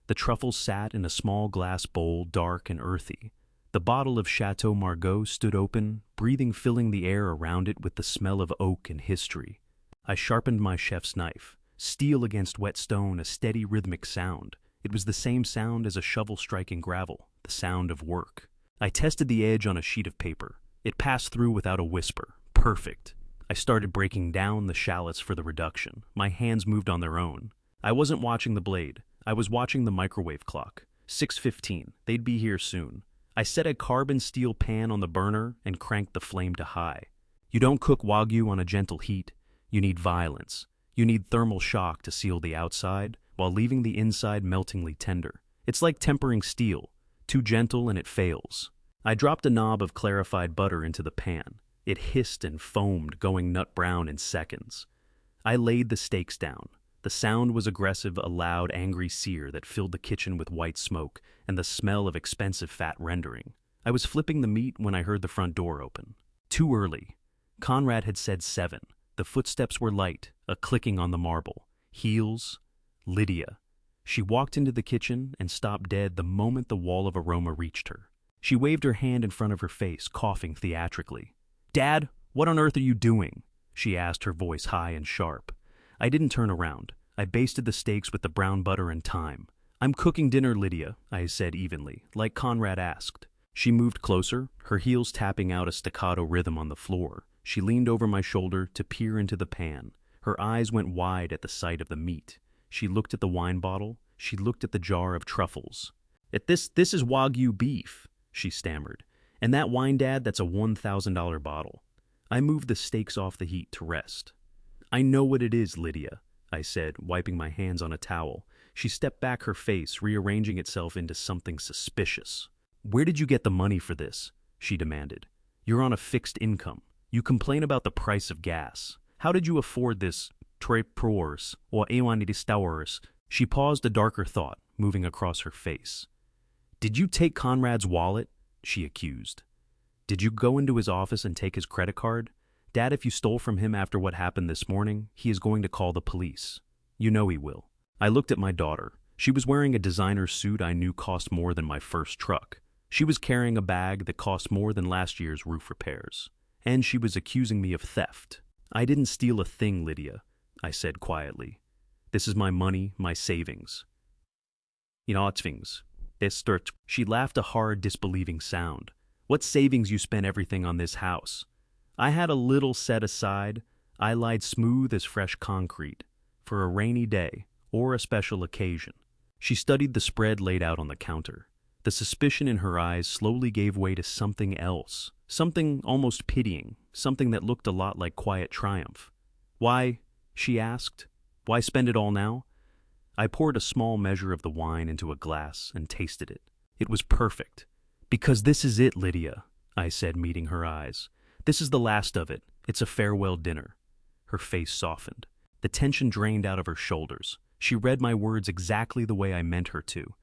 The truffles sat in a small glass bowl, dark and earthy. The bottle of Chateau Margaux stood open, breathing filling the air around it with the smell of oak and history. I sharpened my chef's knife. Steel against wet stone, a steady rhythmic sound. It was the same sound as a shovel striking gravel, the sound of work. I tested the edge on a sheet of paper. It passed through without a whisper. Perfect. I started breaking down the shallots for the reduction. My hands moved on their own. I wasn't watching the blade. I was watching the microwave clock. 6:15. They'd be here soon. I set a carbon steel pan on the burner and cranked the flame to high. You don't cook Wagyu on a gentle heat. You need violence. You need thermal shock to seal the outside, while leaving the inside meltingly tender. It's like tempering steel. Too gentle and it fails. I dropped a knob of clarified butter into the pan. It hissed and foamed, going nut brown in seconds. I laid the steaks down. The sound was aggressive, a loud, angry sear that filled the kitchen with white smoke and the smell of expensive fat rendering. I was flipping the meat when I heard the front door open. Too early. Conrad had said 7. The footsteps were light, a clicking on the marble. Heels. Lydia. She walked into the kitchen and stopped dead the moment the wall of aroma reached her. She waved her hand in front of her face, coughing theatrically. "Dad, what on earth are you doing?" she asked, her voice high and sharp. I didn't turn around. I basted the steaks with the brown butter and thyme. "I'm cooking dinner, Lydia," I said evenly, like Conrad asked. She moved closer, her heels tapping out a staccato rhythm on the floor. She leaned over my shoulder to peer into the pan. Her eyes went wide at the sight of the meat. She looked at the wine bottle. She looked at the jar of truffles. This is Wagyu beef," she stammered. "And that wine, Dad, that's a $1,000 bottle." I moved the steaks off the heat to rest. "I know what it is, Lydia," I said, wiping my hands on a towel. She stepped back, her face rearranging itself into something suspicious. "Where did you get the money for this?" she demanded. "You're on a fixed income. You complain about the price of gas. How did you afford this $3 or $1 She paused, a darker thought moving across her face. "Did you take Conrad's wallet?" she accused. "Did you go into his office and take his credit card? Dad, if you stole from him after what happened this morning, he is going to call the police. You know he will." I looked at my daughter. She was wearing a designer suit I knew cost more than my first truck. She was carrying a bag that cost more than last year's roof repairs. And she was accusing me of theft. "I didn't steal a thing, Lydia," I said quietly. "This is my money, my savings." "Things. She laughed a hard, disbelieving sound. What savings you spent everything on this house? I had a little set aside. I lied smooth as fresh concrete for a rainy day or a special occasion. She studied the spread laid out on the counter. The suspicion in her eyes slowly gave way to something else, something almost pitying, something that looked a lot like quiet triumph. Why, she asked, why spend it all now? I poured a small measure of the wine into a glass and tasted it. It was perfect. Because this is it, Lydia, I said, meeting her eyes. This is the last of it. It's a farewell dinner. Her face softened. The tension drained out of her shoulders. She read my words exactly the way I meant her to.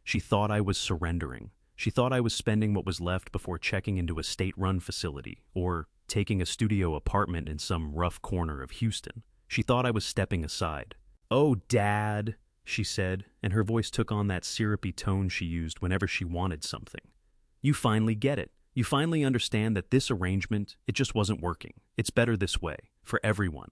She thought I was surrendering. She thought I was spending what was left before checking into a state-run facility or taking a studio apartment in some rough corner of Houston. She thought I was stepping aside. "Oh, Dad," she said, and her voice took on that syrupy tone she used whenever she wanted something. "You finally get it. You finally understand that this arrangement, it just wasn't working. It's better this way. For everyone."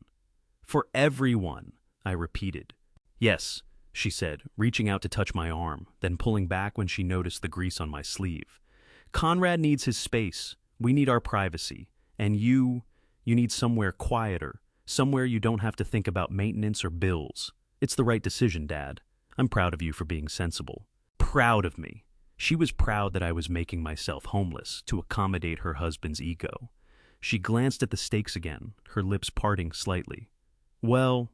"For everyone," I repeated. "Yes," she said, reaching out to touch my arm, then pulling back when she noticed the grease on my sleeve. "Conrad needs his space. We need our privacy. And you need somewhere quieter, somewhere you don't have to think about maintenance or bills. It's the right decision, Dad. I'm proud of you for being sensible." Proud of me. She was proud that I was making myself homeless to accommodate her husband's ego. She glanced at the steaks again, her lips parting slightly. "Well,"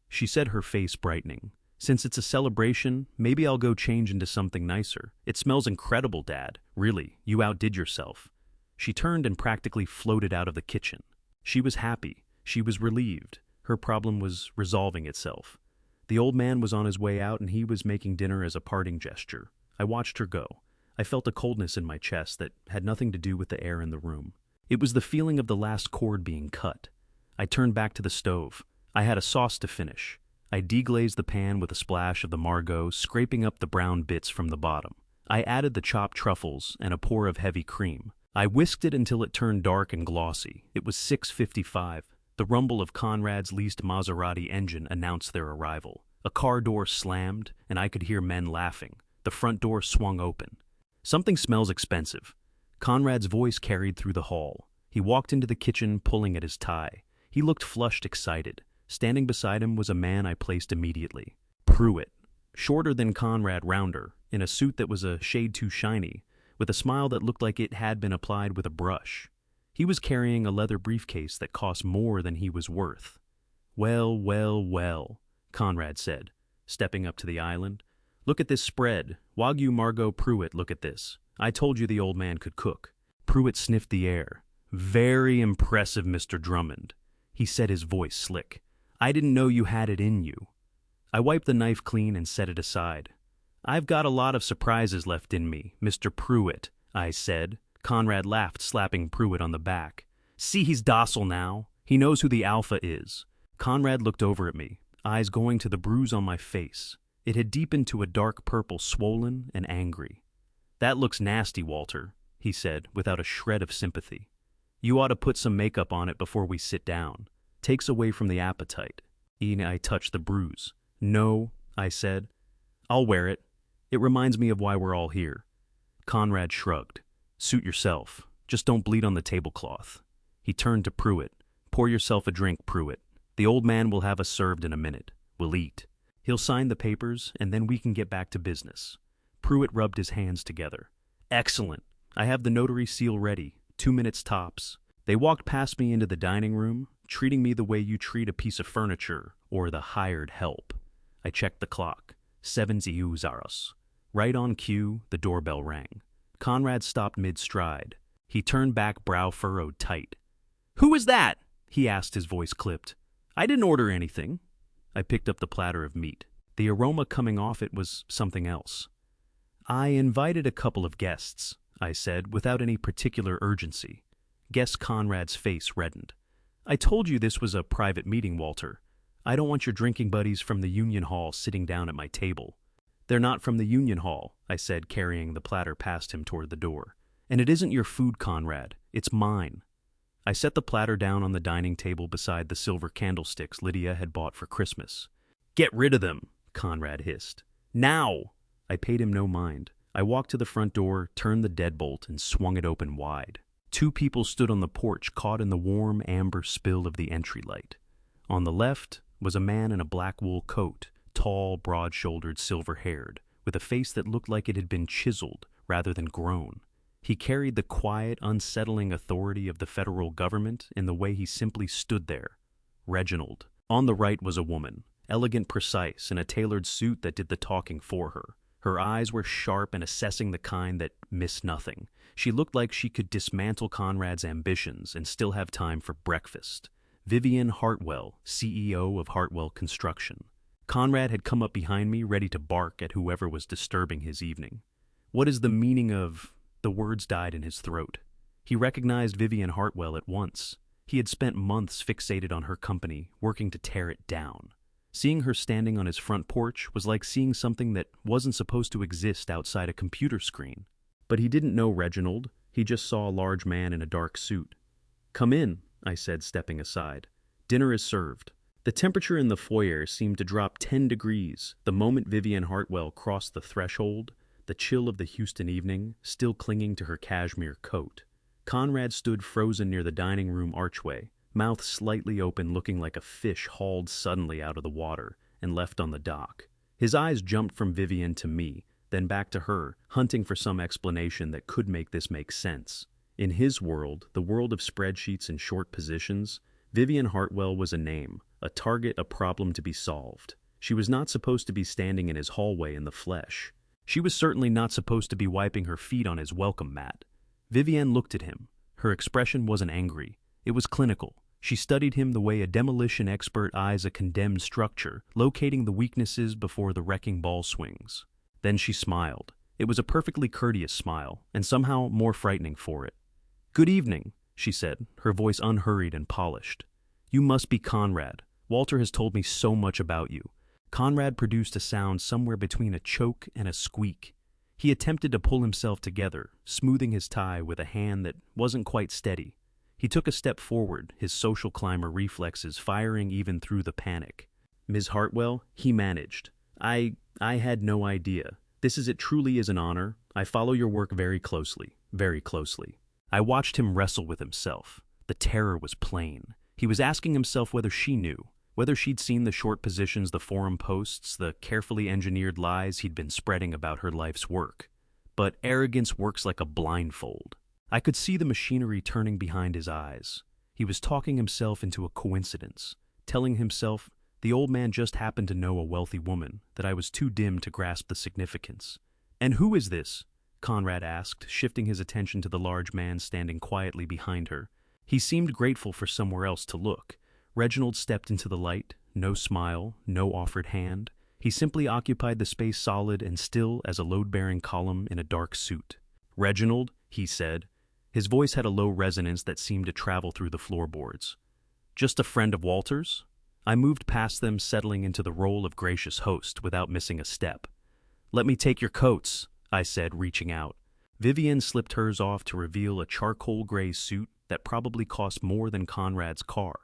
she said, her face brightening, "since it's a celebration, maybe I'll go change into something nicer. It smells incredible, Dad. Really, you outdid yourself." She turned and practically floated out of the kitchen. She was happy. She was relieved. Her problem was resolving itself. The old man was on his way out and he was making dinner as a parting gesture. I watched her go. I felt a coldness in my chest that had nothing to do with the air in the room. It was the feeling of the last cord being cut. I turned back to the stove. I had a sauce to finish. I deglazed the pan with a splash of the Margot, scraping up the brown bits from the bottom. I added the chopped truffles and a pour of heavy cream. I whisked it until it turned dark and glossy. It was 6:55. The rumble of Conrad's leased Maserati engine announced their arrival. A car door slammed, and I could hear men laughing. The front door swung open. "Something smells expensive." Conrad's voice carried through the hall. He walked into the kitchen, pulling at his tie. He looked flushed, excited. Standing beside him was a man I placed immediately. Pruitt. Shorter than Conrad, rounder, in a suit that was a shade too shiny, with a smile that looked like it had been applied with a brush. He was carrying a leather briefcase that cost more than he was worth. "Well, well, well," Conrad said, stepping up to the island. "Look at this spread. Wagyu Margot Pruitt, look at this. I told you the old man could cook." Pruitt sniffed the air. "Very impressive, Mr. Drummond." He said, his voice slick. "I didn't know you had it in you." I wiped the knife clean and set it aside. "I've got a lot of surprises left in me, Mr. Pruitt," I said. Conrad laughed, slapping Pruitt on the back. "See, he's docile now. He knows who the alpha is." Conrad looked over at me, eyes going to the bruise on my face. It had deepened to a dark purple, swollen and angry. "That looks nasty, Walter," he said, without a shred of sympathy. "You ought to put some makeup on it before we sit down. Takes away from the appetite." I touched the bruise. "No," I said. "I'll wear it. It reminds me of why we're all here." Conrad shrugged. "Suit yourself. Just don't bleed on the tablecloth." He turned to Pruitt. "Pour yourself a drink, Pruitt. The old man will have us served in a minute. We'll eat. He'll sign the papers, and then we can get back to business." Pruitt rubbed his hands together. "Excellent. I have the notary seal ready. 2 minutes tops." They walked past me into the dining room, treating me the way you treat a piece of furniture or the hired help. I checked the clock. 7 hours. Right on cue, the doorbell rang. Conrad stopped mid-stride. He turned back, brow furrowed tight. "Who is that?" he asked, his voice clipped. "I didn't order anything." I picked up the platter of meat. The aroma coming off it was something else. "I invited a couple of guests," I said, without any particular urgency. Guess Conrad's face reddened. "I told you this was a private meeting, Walter. I don't want your drinking buddies from the Union Hall sitting down at my table." "They're not from the Union Hall," I said, carrying the platter past him toward the door. "And it isn't your food, Conrad. It's mine." I set the platter down on the dining table beside the silver candlesticks Lydia had bought for Christmas. "Get rid of them," Conrad hissed. "Now!" I paid him no mind. I walked to the front door, turned the deadbolt, and swung it open wide. Two people stood on the porch, caught in the warm amber spill of the entry light. On the left was a man in a black wool coat, tall, broad-shouldered, silver-haired, with a face that looked like it had been chiseled rather than grown. He carried the quiet, unsettling authority of the federal government in the way he simply stood there. Reginald. On the right was a woman, elegant, precise, in a tailored suit that did the talking for her. Her eyes were sharp and assessing the kind that miss nothing. She looked like she could dismantle Conrad's ambitions and still have time for breakfast. Vivian Hartwell, CEO of Hartwell Construction. Conrad had come up behind me, ready to bark at whoever was disturbing his evening. What is the meaning of... The words died in his throat. He recognized Vivian Hartwell at once. He had spent months fixated on her company, working to tear it down. Seeing her standing on his front porch was like seeing something that wasn't supposed to exist outside a computer screen. But he didn't know Reginald. He just saw a large man in a dark suit. "Come in," I said, stepping aside. "Dinner is served." The temperature in the foyer seemed to drop 10 degrees the moment Vivian Hartwell crossed the threshold, the chill of the Houston evening still clinging to her cashmere coat. Conrad stood frozen near the dining room archway, mouth slightly open, looking like a fish hauled suddenly out of the water and left on the dock. His eyes jumped from Vivian to me, then back to her, hunting for some explanation that could make this make sense. In his world, the world of spreadsheets and short positions, Vivian Hartwell was a name, a target, a problem to be solved. She was not supposed to be standing in his hallway in the flesh. She was certainly not supposed to be wiping her feet on his welcome mat. Vivian looked at him. Her expression wasn't angry. It was clinical. She studied him the way a demolition expert eyes a condemned structure, locating the weaknesses before the wrecking ball swings. Then she smiled. It was a perfectly courteous smile, and somehow more frightening for it. "Good evening," she said, her voice unhurried and polished. "You must be Conrad. Walter has told me so much about you." Conrad produced a sound somewhere between a choke and a squeak. He attempted to pull himself together, smoothing his tie with a hand that wasn't quite steady. He took a step forward, his social climber reflexes firing even through the panic. "Ms. Hartwell," he managed. I had no idea. It truly is an honor. I follow your work very closely, very closely." I watched him wrestle with himself. The terror was plain. He was asking himself whether she knew, whether she'd seen the short positions, the forum posts, the carefully engineered lies he'd been spreading about her life's work. But arrogance works like a blindfold. I could see the machinery turning behind his eyes. He was talking himself into a coincidence, telling himself the old man just happened to know a wealthy woman, that I was too dim to grasp the significance. "And who is this?" Conrad asked, shifting his attention to the large man standing quietly behind her. He seemed grateful for somewhere else to look. Reginald stepped into the light, no smile, no offered hand. He simply occupied the space solid and still as a load-bearing column in a dark suit. "Reginald," he said. His voice had a low resonance that seemed to travel through the floorboards. "Just a friend of Walter's?" I moved past them, settling into the role of gracious host without missing a step. "Let me take your coats," I said, reaching out. Vivian slipped hers off to reveal a charcoal gray suit that probably cost more than Conrad's car.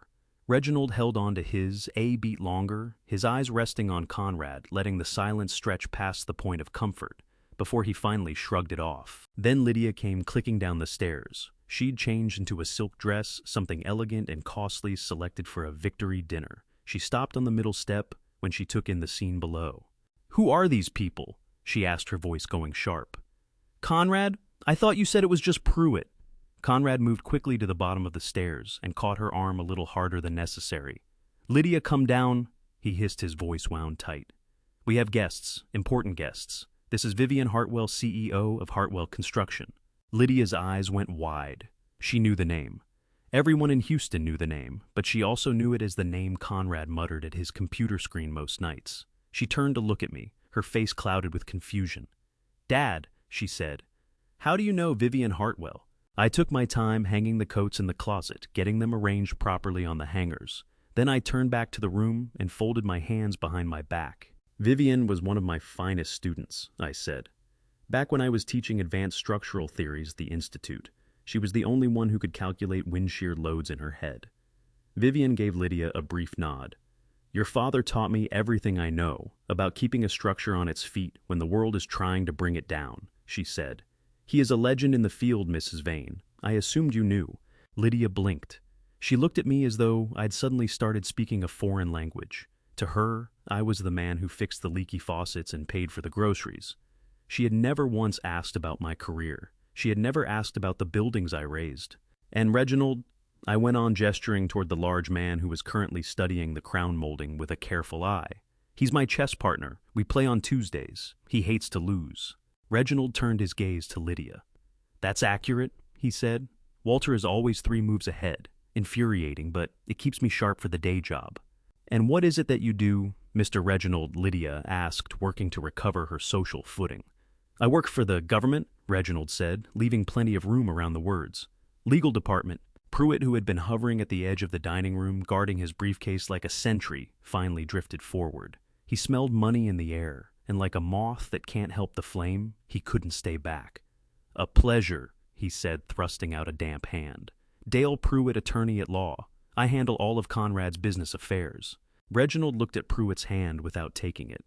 Reginald held on to his, a beat longer, his eyes resting on Conrad, letting the silence stretch past the point of comfort, before he finally shrugged it off. Then Lydia came clicking down the stairs. She'd changed into a silk dress, something elegant and costly selected for a victory dinner. She stopped on the middle step when she took in the scene below. "Who are these people?" she asked, her voice going sharp. "Conrad, I thought you said it was just Pruitt." Conrad moved quickly to the bottom of the stairs and caught her arm a little harder than necessary. "Lydia, come down," he hissed, his voice wound tight. "We have guests, important guests. This is Vivian Hartwell, CEO of Hartwell Construction." Lydia's eyes went wide. She knew the name. Everyone in Houston knew the name, but she also knew it as the name Conrad muttered at his computer screen most nights. She turned to look at me, her face clouded with confusion. "Dad," she said, "how do you know Vivian Hartwell?" I took my time hanging the coats in the closet, getting them arranged properly on the hangers. Then I turned back to the room and folded my hands behind my back. "Vivian was one of my finest students," I said. "Back when I was teaching advanced structural theories at the Institute, she was the only one who could calculate wind shear loads in her head." Vivian gave Lydia a brief nod. "Your father taught me everything I know about keeping a structure on its feet when the world is trying to bring it down. she said. "He is a legend in the field, Mrs. Vane. I assumed you knew." Lydia blinked. She looked at me as though I'd suddenly started speaking a foreign language. To her, I was the man who fixed the leaky faucets and paid for the groceries. She had never once asked about my career. She had never asked about the buildings I raised. "And Reginald," I went on, gesturing toward the large man who was currently studying the crown molding with a careful eye. "He's my chess partner. We play on Tuesdays. He hates to lose." Reginald turned his gaze to Lydia. "That's accurate," he said. "Walter is always 3 moves ahead. Infuriating, but it keeps me sharp for the day job." "And what is it that you do, Mr. Reginald?" Lydia asked, working to recover her social footing. "I work for the government," Reginald said, leaving plenty of room around the words. "Legal department." Pruitt, who had been hovering at the edge of the dining room, guarding his briefcase like a sentry, finally drifted forward. He smelled money in the air, and like a moth that can't help the flame, he couldn't stay back. "A pleasure," he said, thrusting out a damp hand. "Dale Pruitt, attorney at law. I handle all of Conrad's business affairs." Reginald looked at Pruitt's hand without taking it.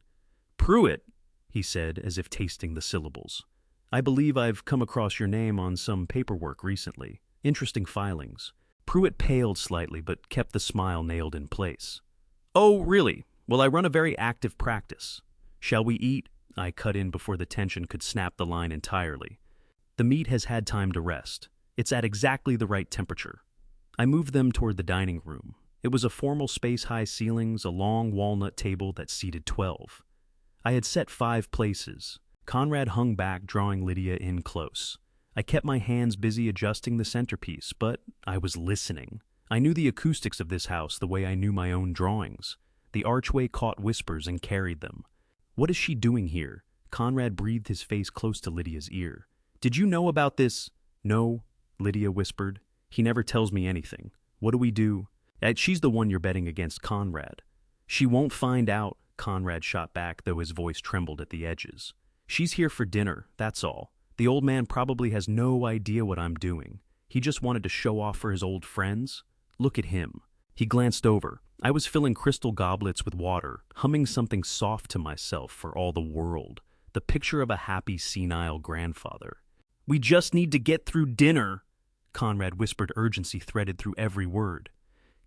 "Pruitt," he said, as if tasting the syllables. "I believe I've come across your name on some paperwork recently. Interesting filings." Pruitt paled slightly, but kept the smile nailed in place. "Oh, really? Well, I run a very active practice. Shall we eat?" I cut in before the tension could snap the line entirely. "The meat has had time to rest. It's at exactly the right temperature." I moved them toward the dining room. It was a formal space-high ceilings, a long walnut table that seated 12. I had set 5 places. Conrad hung back, drawing Lydia in close. I kept my hands busy adjusting the centerpiece, but I was listening. I knew the acoustics of this house the way I knew my own drawings. The archway caught whispers and carried them. "What is she doing here?" Conrad breathed, his face close to Lydia's ear. "Did you know about this?" "No," Lydia whispered. "He never tells me anything. What do we do?" "She's the one you're betting against, Conrad." "She won't find out," Conrad shot back, though his voice trembled at the edges. "She's here for dinner, that's all. The old man probably has no idea what I'm doing. He just wanted to show off for his old friends. Look at him." He glanced over. I was filling crystal goblets with water, humming something soft to myself for all the world. The picture of a happy, senile grandfather. "We just need to get through dinner," Conrad whispered, urgency threaded through every word.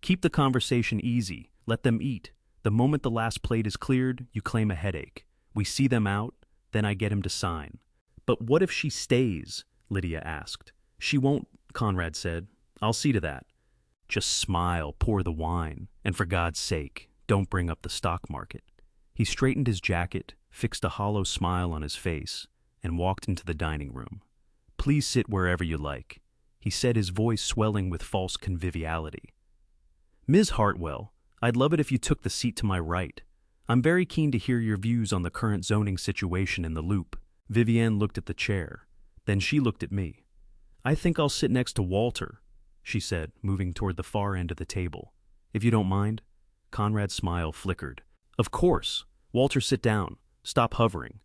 "Keep the conversation easy. Let them eat. The moment the last plate is cleared, you claim a headache. We see them out, then I get him to sign." "But what if she stays?" Lydia asked. "She won't," Conrad said. "I'll see to that." "Just smile, pour the wine, and for God's sake, don't bring up the stock market." He straightened his jacket, fixed a hollow smile on his face, and walked into the dining room. "Please sit wherever you like," he said, his voice swelling with false conviviality. "Ms. Hartwell, I'd love it if you took the seat to my right. I'm very keen to hear your views on the current zoning situation in the Loop." Vivienne looked at the chair. Then she looked at me. "I think I'll sit next to Walter," she said, moving toward the far end of the table. "If you don't mind?" Conrad's smile flickered. "Of course. Walter, sit down. Stop hovering."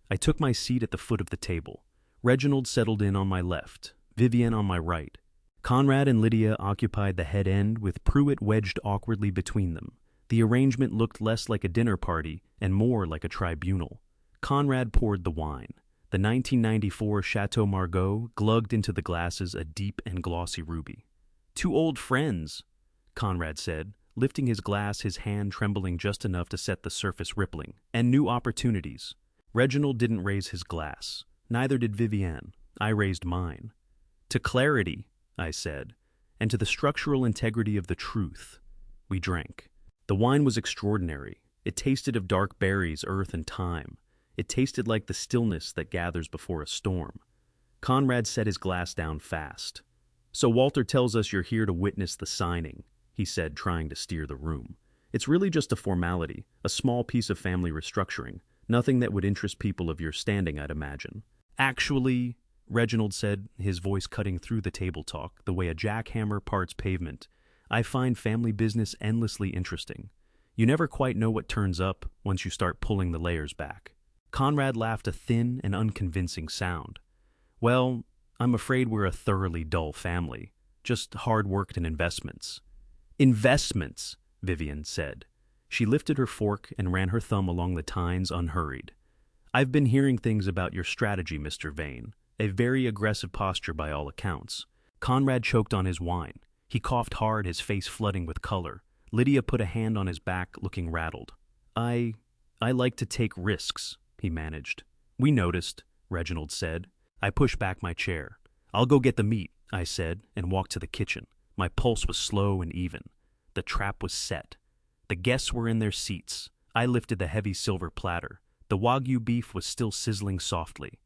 I took my seat at the foot of the table. Reginald settled in on my left, Vivienne on my right. Conrad and Lydia occupied the head end, with Pruitt wedged awkwardly between them. The arrangement looked less like a dinner party and more like a tribunal. Conrad poured the wine. The 1994 Chateau Margaux glugged into the glasses, a deep and glossy ruby. "Two old friends," Conrad said, lifting his glass, his hand trembling just enough to set the surface rippling. "And new opportunities." Reginald didn't raise his glass. Neither did Vivienne. I raised mine. "To clarity," I said, "and to the structural integrity of the truth." We drank. The wine was extraordinary. It tasted of dark berries, earth, and time. It tasted like the stillness that gathers before a storm. Conrad set his glass down fast. "So Walter tells us you're here to witness the signing," he said, trying to steer the room. "It's really just a formality, a small piece of family restructuring. Nothing that would interest people of your standing, I'd imagine." "Actually," Reginald said, his voice cutting through the table talk, the way a jackhammer parts pavement, "I find family business endlessly interesting. You never quite know what turns up once you start pulling the layers back." Conrad laughed, a thin and unconvincing sound. "Well, I'm afraid we're a thoroughly dull family. Just hard-worked in investments." "Investments," Vivienne said. She lifted her fork and ran her thumb along the tines unhurried. I've been hearing things about your strategy, Mr. Vane. A very aggressive posture by all accounts. Conrad choked on his wine. He coughed hard, his face flooding with color. Lydia put a hand on his back, looking rattled. I like to take risks, he managed. We noticed, Reginald said. I pushed back my chair. I'll go get the meat, I said, and walked to the kitchen. My pulse was slow and even. The trap was set. The guests were in their seats. I lifted the heavy silver platter. The Wagyu beef was still sizzling softly.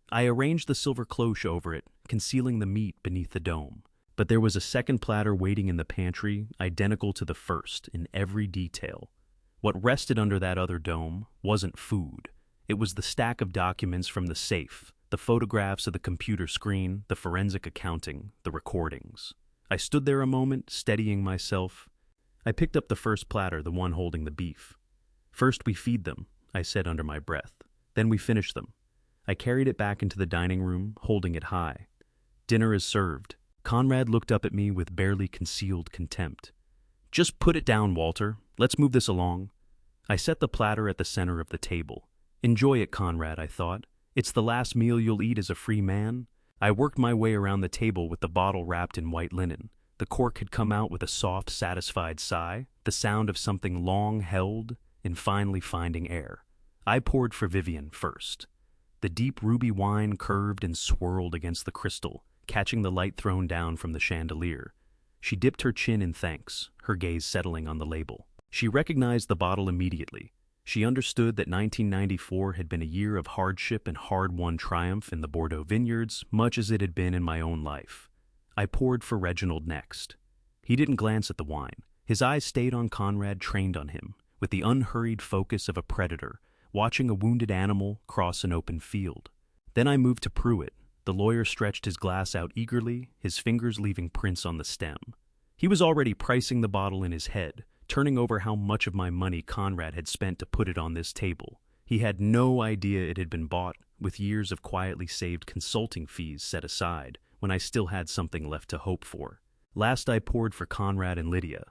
I arranged the silver cloche over it, concealing the meat beneath the dome. But there was a second platter waiting in the pantry, identical to the first in every detail. What rested under that other dome wasn't food. It was the stack of documents from the safe, the photographs of the computer screen, the forensic accounting, the recordings. I stood there a moment, steadying myself. I picked up the first platter, the one holding the beef. First we feed them, I said under my breath. Then we finish them. I carried it back into the dining room, holding it high. Dinner is served. Conrad looked up at me with barely concealed contempt. Just put it down, Walter. Let's move this along. I set the platter at the center of the table. Enjoy it, Conrad, I thought. It's the last meal you'll eat as a free man. I worked my way around the table with the bottle wrapped in white linen. The cork had come out with a soft, satisfied sigh, the sound of something long held and finally finding air. I poured for Vivian first. The deep ruby wine curved and swirled against the crystal, catching the light thrown down from the chandelier. She dipped her chin in thanks, her gaze settling on the label. She recognized the bottle immediately. She understood that 1994 had been a year of hardship and hard-won triumph in the Bordeaux vineyards, much as it had been in my own life. I poured for Reginald next. He didn't glance at the wine. His eyes stayed on Conrad, trained on him, with the unhurried focus of a predator, watching a wounded animal cross an open field. Then I moved to Pruitt. The lawyer stretched his glass out eagerly, his fingers leaving prints on the stem. He was already pricing the bottle in his head, turning over how much of my money Conrad had spent to put it on this table. He had no idea it had been bought, with years of quietly saved consulting fees set aside, when I still had something left to hope for. Last I poured for Conrad and Lydia.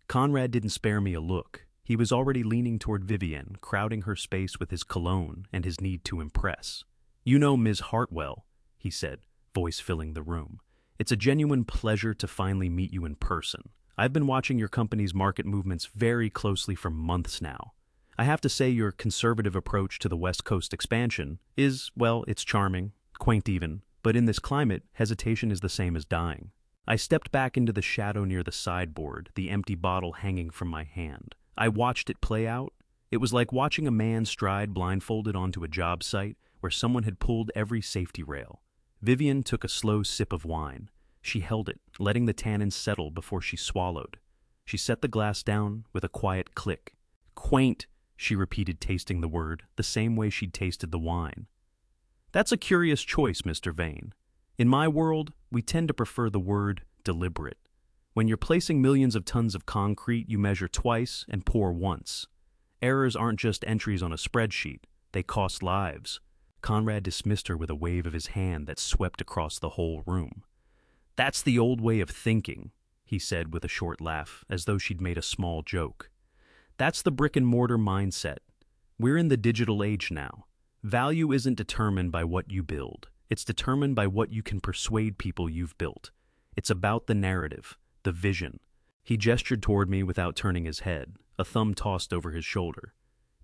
Conrad didn't spare me a look. He was already leaning toward Vivian, crowding her space with his cologne and his need to impress. You know Ms. Hartwell, he said, voice filling the room. It's a genuine pleasure to finally meet you in person. I've been watching your company's market movements very closely for months now. I have to say your conservative approach to the West Coast expansion is, well, it's charming, quaint even, but in this climate, hesitation is the same as dying. I stepped back into the shadow near the sideboard, the empty bottle hanging from my hand. I watched it play out. It was like watching a man stride blindfolded onto a job site where someone had pulled every safety rail. Vivian took a slow sip of wine. She held it, letting the tannins settle before she swallowed. She set the glass down with a quiet click. Quaint, she repeated, tasting the word, the same way she'd tasted the wine. That's a curious choice, Mr. Vane. In my world, we tend to prefer the word deliberate. When you're placing millions of tons of concrete, you measure twice and pour once. Errors aren't just entries on a spreadsheet. They cost lives. Conrad dismissed her with a wave of his hand that swept across the whole room. That's the old way of thinking, he said with a short laugh, as though she'd made a small joke. That's the brick-and-mortar mindset. We're in the digital age now. Value isn't determined by what you build. It's determined by what you can persuade people you've built. It's about the narrative, the vision. He gestured toward me without turning his head, a thumb tossed over his shoulder.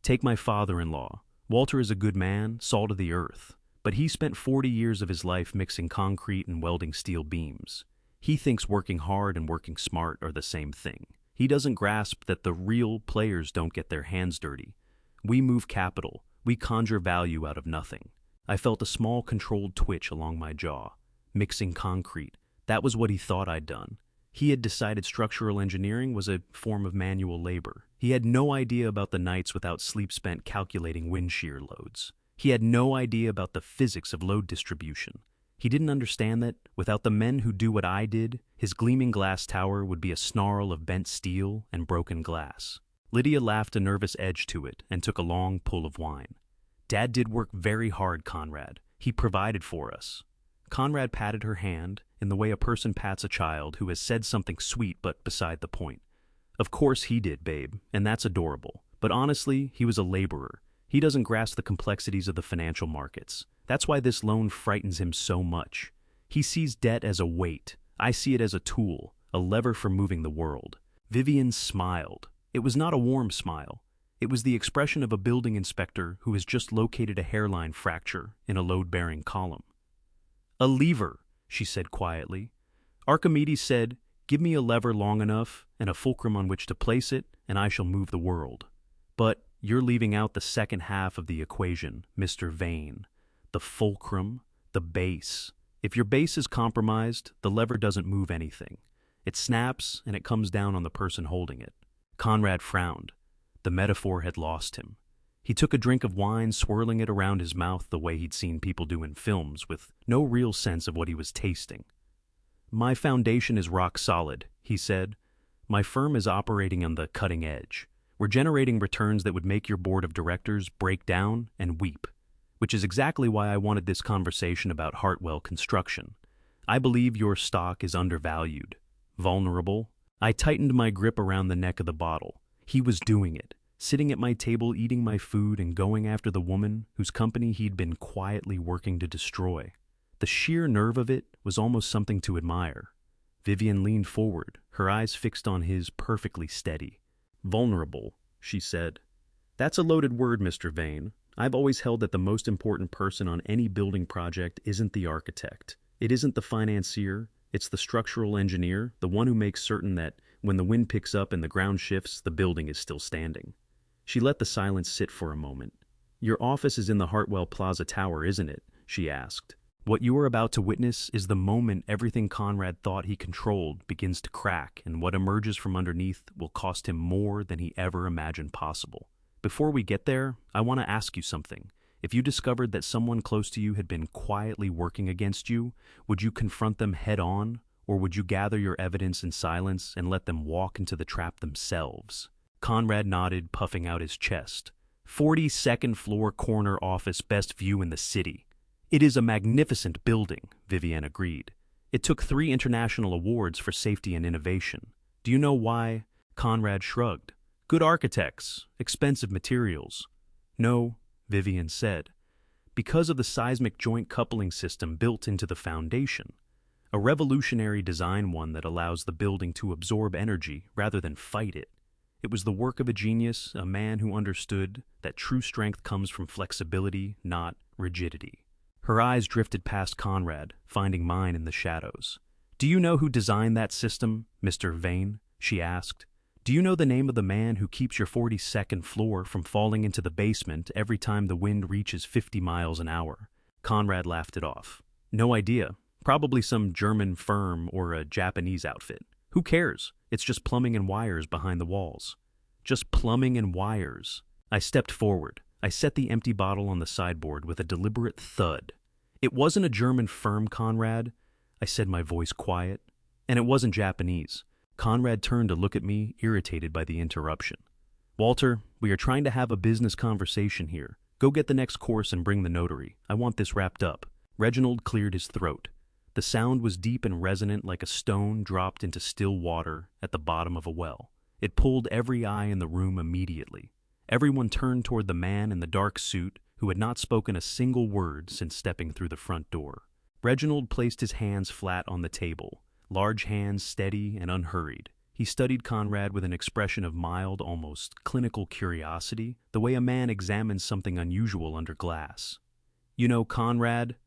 Take my father-in-law. Walter is a good man, salt of the earth, but he spent 40 years of his life mixing concrete and welding steel beams. He thinks working hard and working smart are the same thing. He doesn't grasp that the real players don't get their hands dirty. We move capital. We conjure value out of nothing. I felt a small controlled twitch along my jaw. Mixing concrete. That was what he thought I'd done. He had decided structural engineering was a form of manual labor. He had no idea about the nights without sleep spent calculating wind shear loads. He had no idea about the physics of load distribution. He didn't understand that, without the men who do what I did, his gleaming glass tower would be a snarl of bent steel and broken glass. Lydia laughed a nervous edge to it and took a long pull of wine. Dad did work very hard, Conrad. He provided for us. Conrad patted her hand in the way a person pats a child who has said something sweet but beside the point. Of course he did, babe, and that's adorable. But honestly, he was a laborer. He doesn't grasp the complexities of the financial markets. That's why this loan frightens him so much. He sees debt as a weight. I see it as a tool, a lever for moving the world. Vivian smiled. It was not a warm smile. It was the expression of a building inspector who has just located a hairline fracture in a load-bearing column. A lever, she said quietly. Archimedes said, "Give me a lever long enough and a fulcrum on which to place it, and I shall move the world." But you're leaving out the second half of the equation, Mr. Vane. The fulcrum, the base. If your base is compromised, the lever doesn't move anything. It snaps and it comes down on the person holding it. Conrad frowned. The metaphor had lost him. He took a drink of wine, swirling it around his mouth the way he'd seen people do in films, with no real sense of what he was tasting. "My foundation is rock solid," he said. "My firm is operating on the cutting edge. We're generating returns that would make your board of directors break down and weep, which is exactly why I wanted this conversation about Hartwell Construction. I believe your stock is undervalued, vulnerable." I tightened my grip around the neck of the bottle. He was doing it, sitting at my table eating my food and going after the woman whose company he'd been quietly working to destroy. The sheer nerve of it was almost something to admire. Vivian leaned forward, her eyes fixed on his, perfectly steady. "Vulnerable," she said. "That's a loaded word, Mr. Vane. I've always held that the most important person on any building project isn't the architect. It isn't the financier. It's the structural engineer, the one who makes certain that when the wind picks up and the ground shifts, the building is still standing." She let the silence sit for a moment. "Your office is in the Hartwell Plaza Tower, isn't it?" she asked. What you are about to witness is the moment everything Conrad thought he controlled begins to crack, and what emerges from underneath will cost him more than he ever imagined possible. Before we get there, I want to ask you something. If you discovered that someone close to you had been quietly working against you, would you confront them head-on, or would you gather your evidence in silence and let them walk into the trap themselves? Conrad nodded, puffing out his chest. 42nd floor corner office, best view in the city. "It is a magnificent building," Vivian agreed. "It took 3 international awards for safety and innovation. Do you know why?" Conrad shrugged. "Good architects, expensive materials." "No," Vivian said. "Because of the seismic joint coupling system built into the foundation. A revolutionary design, one that allows the building to absorb energy rather than fight it. It was the work of a genius, a man who understood that true strength comes from flexibility, not rigidity." Her eyes drifted past Conrad, finding mine in the shadows. "Do you know who designed that system, Mr. Vane?" she asked. "Do you know the name of the man who keeps your 42nd floor from falling into the basement every time the wind reaches 50 miles an hour? Conrad laughed it off. "No idea. Probably some German firm or a Japanese outfit. Who cares? It's just plumbing and wires behind the walls." "Just plumbing and wires." I stepped forward. I set the empty bottle on the sideboard with a deliberate thud. "It wasn't a German firm, Conrad," I said, my voice quiet. "And it wasn't Japanese." Conrad turned to look at me, irritated by the interruption. "Walter, we are trying to have a business conversation here. Go get the next course and bring the notary. I want this wrapped up." Reginald cleared his throat. The sound was deep and resonant, like a stone dropped into still water at the bottom of a well. It pulled every eye in the room immediately. Everyone turned toward the man in the dark suit who had not spoken a single word since stepping through the front door. Reginald placed his hands flat on the table, large hands steady and unhurried. He studied Conrad with an expression of mild, almost clinical curiosity, the way a man examines something unusual under glass. "You know, Conrad,"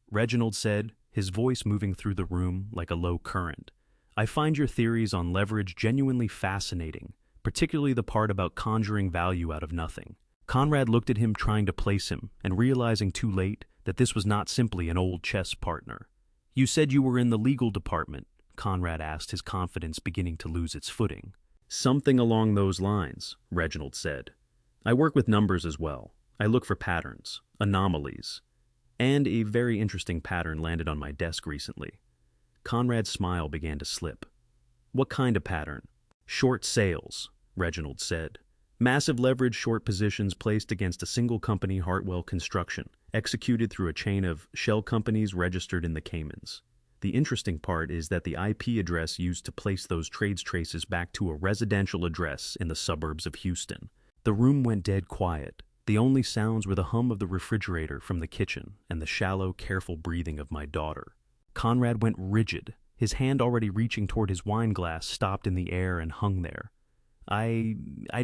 Reginald said, his voice moving through the room like a low current, "I find your theories on leverage genuinely fascinating, particularly the part about conjuring value out of nothing." Conrad looked at him, trying to place him, and realizing too late that this was not simply an old chess partner. "You said you were in the legal department," Conrad asked, his confidence beginning to lose its footing. "Something along those lines," Reginald said. "I work with numbers as well. I look for patterns, anomalies. And a very interesting pattern landed on my desk recently." Conrad's smile began to slip. "What kind of pattern?" "Short sales," Reginald said. "Massive leverage short positions placed against a single company, Hartwell Construction, executed through a chain of shell companies registered in the Caymans. The interesting part is that the IP address used to place those trades traces back to a residential address in the suburbs of Houston." The room went dead quiet. The only sounds were the hum of the refrigerator from the kitchen and the shallow, careful breathing of my daughter. Conrad went rigid. His hand already reaching toward his wine glass stopped in the air and hung there. I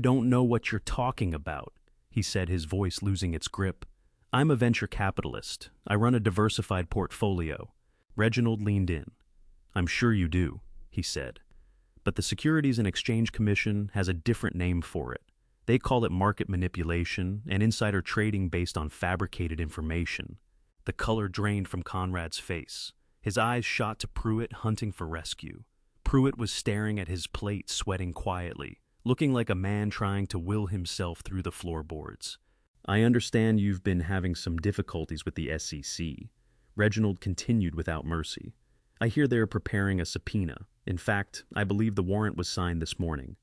don't know what you're talking about," he said, his voice losing its grip. "I'm a venture capitalist. I run a diversified portfolio." Reginald leaned in. "I'm sure you do," he said. "But the Securities and Exchange Commission has a different name for it. They call it market manipulation and insider trading based on fabricated information." The color drained from Conrad's face. His eyes shot to Pruitt, hunting for rescue. Pruitt was staring at his plate, sweating quietly, looking like a man trying to will himself through the floorboards. "I understand you've been having some difficulties with the SEC," Reginald continued without mercy. "I hear they're preparing a subpoena. In fact, I believe the warrant was signed this morning."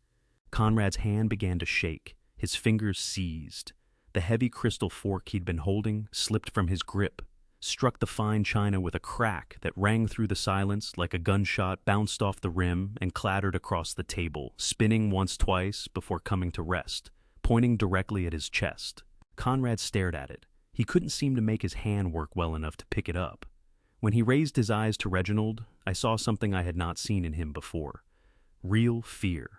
Conrad's hand began to shake. His fingers seized. The heavy crystal fork he'd been holding slipped from his grip, struck the fine china with a crack that rang through the silence like a gunshot, bounced off the rim, and clattered across the table, spinning once-twice before coming to rest, pointing directly at his chest. Conrad stared at it. He couldn't seem to make his hand work well enough to pick it up. When he raised his eyes to Reginald, I saw something I had not seen in him before. Real fear.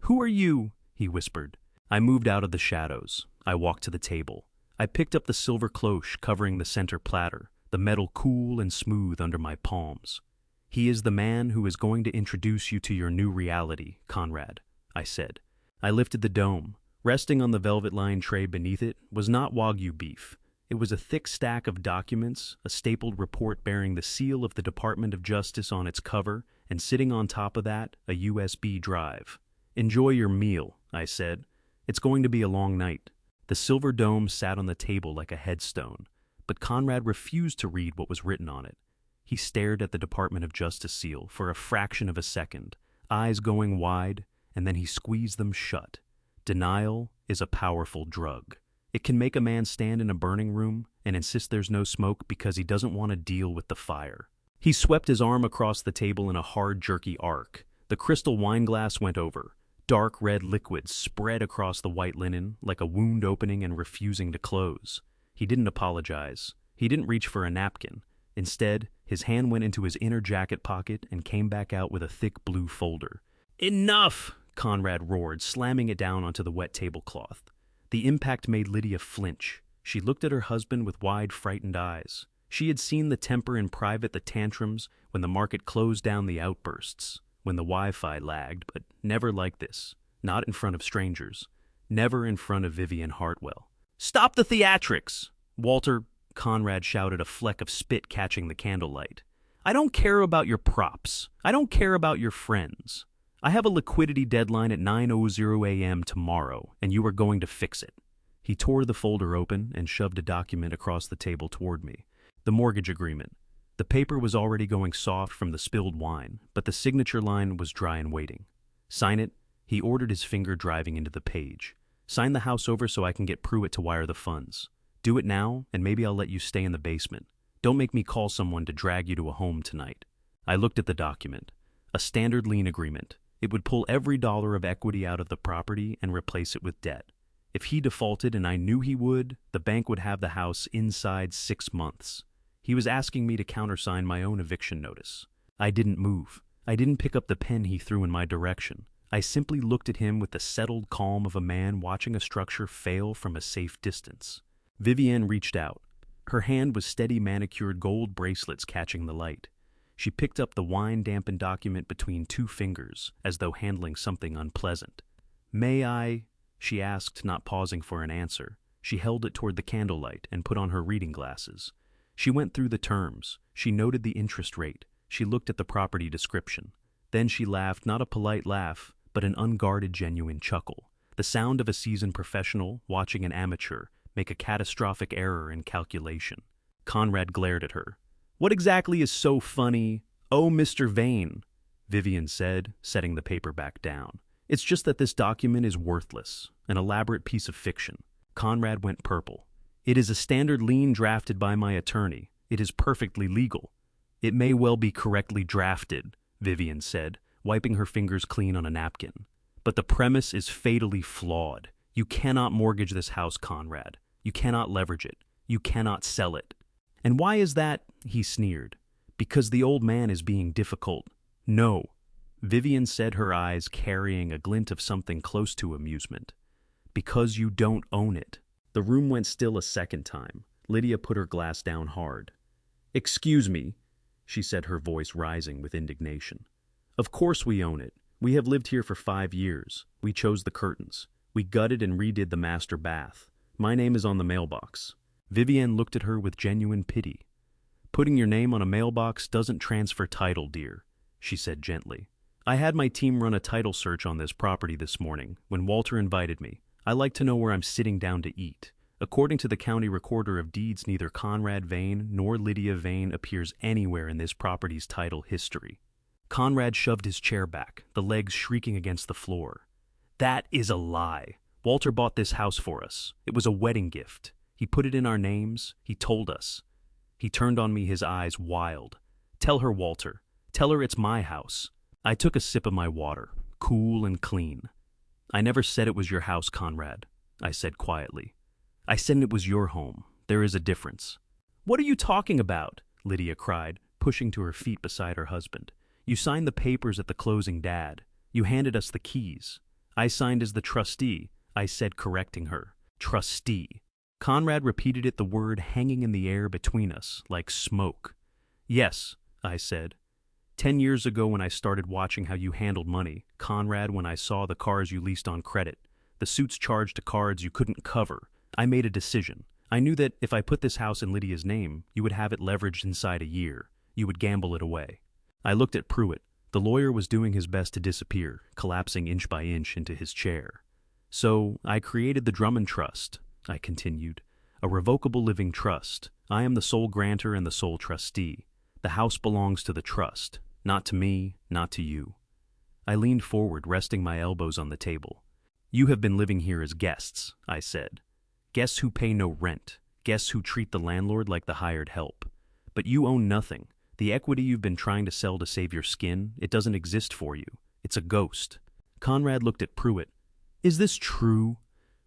"Who are you?" he whispered. I moved out of the shadows. I walked to the table. I picked up the silver cloche covering the center platter, the metal cool and smooth under my palms. "He is the man who is going to introduce you to your new reality, Conrad," I said. I lifted the dome. Resting on the velvet-lined tray beneath it was not Wagyu beef. It was a thick stack of documents, a stapled report bearing the seal of the Department of Justice on its cover, and sitting on top of that, a USB drive. "Enjoy your meal," I said. "It's going to be a long night." The silver dome sat on the table like a headstone, but Conrad refused to read what was written on it. He stared at the Department of Justice seal for a fraction of a second, eyes going wide, and then he squeezed them shut. Denial is a powerful drug. It can make a man stand in a burning room and insist there's no smoke because he doesn't want to deal with the fire. He swept his arm across the table in a hard, jerky arc. The crystal wine glass went over. Dark red liquid spread across the white linen like a wound opening and refusing to close. He didn't apologize. He didn't reach for a napkin. Instead, his hand went into his inner jacket pocket and came back out with a thick blue folder. "Enough!" Conrad roared, slamming it down onto the wet tablecloth. The impact made Lydia flinch. She looked at her husband with wide, frightened eyes. She had seen the temper in private, the tantrums, when the market closed down, the outbursts, when the Wi-Fi lagged, but never like this. Not in front of strangers. Never in front of Vivian Hartwell. "Stop the theatrics!" Walter, Conrad shouted, a fleck of spit catching the candlelight. "I don't care about your props. I don't care about your friends. I have a liquidity deadline at 9:00 a.m. tomorrow, and you are going to fix it." He tore the folder open and shoved a document across the table toward me. The mortgage agreement. The paper was already going soft from the spilled wine, but the signature line was dry and waiting. "Sign it," he ordered, his finger driving into the page. "Sign the house over so I can get Pruitt to wire the funds. Do it now, and maybe I'll let you stay in the basement. Don't make me call someone to drag you to a home tonight." I looked at the document. A standard lien agreement. It would pull every dollar of equity out of the property and replace it with debt. If he defaulted, and I knew he would, the bank would have the house inside 6 months. He was asking me to countersign my own eviction notice. I didn't move. I didn't pick up the pen he threw in my direction. I simply looked at him with the settled calm of a man watching a structure fail from a safe distance. Vivienne reached out. Her hand was steady, manicured gold bracelets catching the light. She picked up the wine-dampened document between 2 fingers, as though handling something unpleasant. "May I?" she asked, not pausing for an answer. She held it toward the candlelight and put on her reading glasses. She went through the terms. She noted the interest rate. She looked at the property description. Then she laughed, not a polite laugh, but an unguarded, genuine chuckle. The sound of a seasoned professional watching an amateur make a catastrophic error in calculation. Conrad glared at her. "What exactly is so funny?" "Oh, Mr. Vane," Vivian said, setting the paper back down. "It's just that this document is worthless, an elaborate piece of fiction." Conrad went purple. "It is a standard lien drafted by my attorney. It is perfectly legal." "It may well be correctly drafted," Vivian said, wiping her fingers clean on a napkin. "But the premise is fatally flawed. You cannot mortgage this house, Conrad. You cannot leverage it. You cannot sell it. And why is that? He sneered. Because the old man is being difficult. No. Vivian said, her eyes carrying a glint of something close to amusement. Because you don't own it. The room went still a second time. Lydia put her glass down hard. Excuse me, she said, her voice rising with indignation. Of course we own it. We have lived here for 5 years. We chose the curtains. We gutted and redid the master bath. My name is on the mailbox. Vivian looked at her with genuine pity. Putting your name on a mailbox doesn't transfer title, dear, she said gently. I had my team run a title search on this property this morning when Walter invited me. I like to know where I'm sitting down to eat. According to the county recorder of deeds, neither Conrad Vane nor Lydia Vane appears anywhere in this property's title history. Conrad shoved his chair back, the legs shrieking against the floor. That is a lie. Walter bought this house for us. It was a wedding gift. He put it in our names. He told us. He turned on me, his eyes wild. Tell her, Walter. Tell her it's my house. I took a sip of my water, cool and clean. I never said it was your house, Conrad, I said quietly. I said it was your home. There is a difference. What are you talking about? Lydia cried, pushing to her feet beside her husband. You signed the papers at the closing, Dad. You handed us the keys. I signed as the trustee, I said, correcting her. Trustee. Conrad repeated it, the word hanging in the air between us, like smoke. Yes, I said. 10 years ago when I started watching how you handled money, Conrad, when I saw the cars you leased on credit, the suits charged to cards you couldn't cover, I made a decision. I knew that if I put this house in Lydia's name, you would have it leveraged inside a year. You would gamble it away. I looked at Pruitt. The lawyer was doing his best to disappear, collapsing inch by inch into his chair. So I created the Drummond Trust, I continued. A revocable living trust. I am the sole grantor and the sole trustee. The house belongs to the trust, not to me, not to you. I leaned forward, resting my elbows on the table. You have been living here as guests, I said. Guests who pay no rent. Guests who treat the landlord like the hired help. But you own nothing. The equity you've been trying to sell to save your skin, it doesn't exist for you. It's a ghost. Conrad looked at Pruitt. Is this true?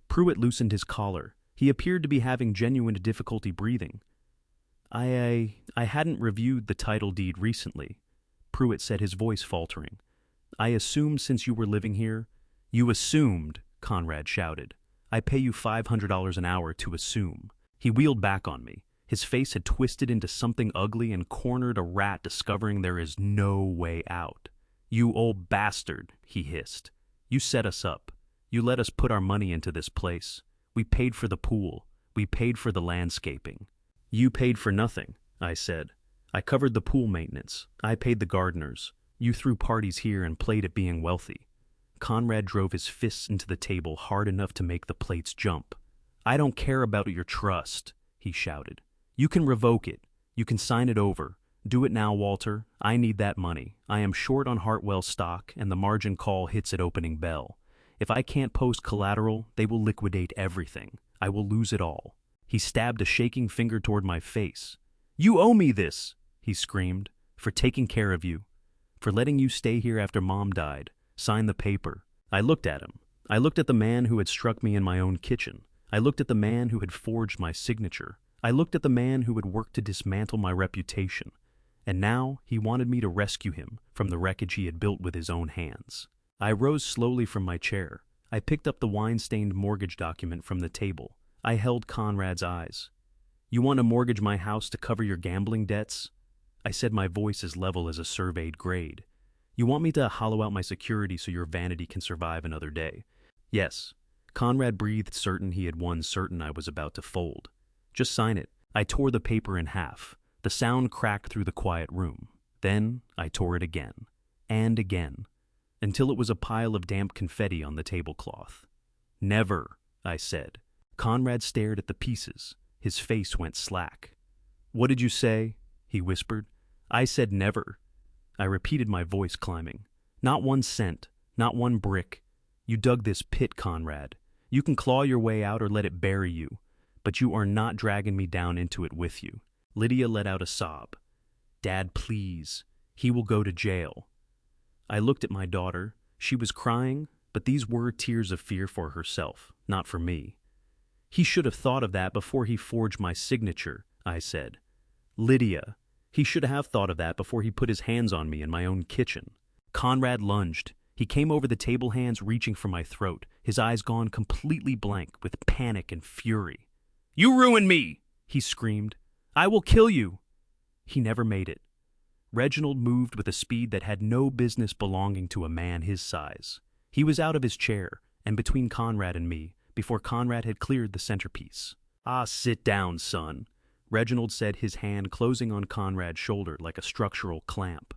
Pruitt loosened his collar. He appeared to be having genuine difficulty breathing. I hadn't reviewed the title deed recently, Pruitt said, his voice faltering. I assumed since you were living here. You assumed, Conrad shouted. I pay you $500 an hour to assume. He wheeled back on me. His face had twisted into something ugly and cornered a rat, discovering there is no way out. You old bastard, he hissed. You set us up. You let us put our money into this place. We paid for the pool. We paid for the landscaping. You paid for nothing, I said. I covered the pool maintenance. I paid the gardeners. You threw parties here and played at being wealthy. Conrad drove his fists into the table hard enough to make the plates jump. I don't care about your trust, he shouted. You can revoke it. You can sign it over. Do it now, Walter. I need that money. I am short on Hartwell stock, and the margin call hits at opening bell. If I can't post collateral, they will liquidate everything. I will lose it all. He stabbed a shaking finger toward my face. You owe me this, he screamed, for taking care of you, for letting you stay here after Mom died. Sign the paper. I looked at him. I looked at the man who had struck me in my own kitchen. I looked at the man who had forged my signature. I looked at the man who had worked to dismantle my reputation. And now he wanted me to rescue him from the wreckage he had built with his own hands. I rose slowly from my chair. I picked up the wine-stained mortgage document from the table. I held Conrad's eyes. You want to mortgage my house to cover your gambling debts? I said, my voice as level as a surveyed grade. You want me to hollow out my security so your vanity can survive another day? Yes. Conrad breathed, certain he had won, certain I was about to fold. Just sign it. I tore the paper in half. The sound cracked through the quiet room. Then I tore it again, and again, until it was a pile of damp confetti on the tablecloth. Never, I said. Conrad stared at the pieces. His face went slack. What did you say? He whispered. I said never. I repeated, my voice climbing. Not 1 cent, not 1 brick. You dug this pit, Conrad. You can claw your way out or let it bury you, but you are not dragging me down into it with you. Lydia let out a sob. Dad, please. He will go to jail. I looked at my daughter. She was crying, but these were tears of fear for herself, not for me. He should have thought of that before he forged my signature, I said. Lydia, he should have thought of that before he put his hands on me in my own kitchen. Conrad lunged. He came over the table, hands reaching for my throat, his eyes gone completely blank with panic and fury. "You ruined me!" he screamed. "I will kill you!" He never made it. Reginald moved with a speed that had no business belonging to a man his size. He was out of his chair and between Conrad and me before Conrad had cleared the centerpiece. "Ah, sit down, son," Reginald said, his hand closing on Conrad's shoulder like a structural clamp.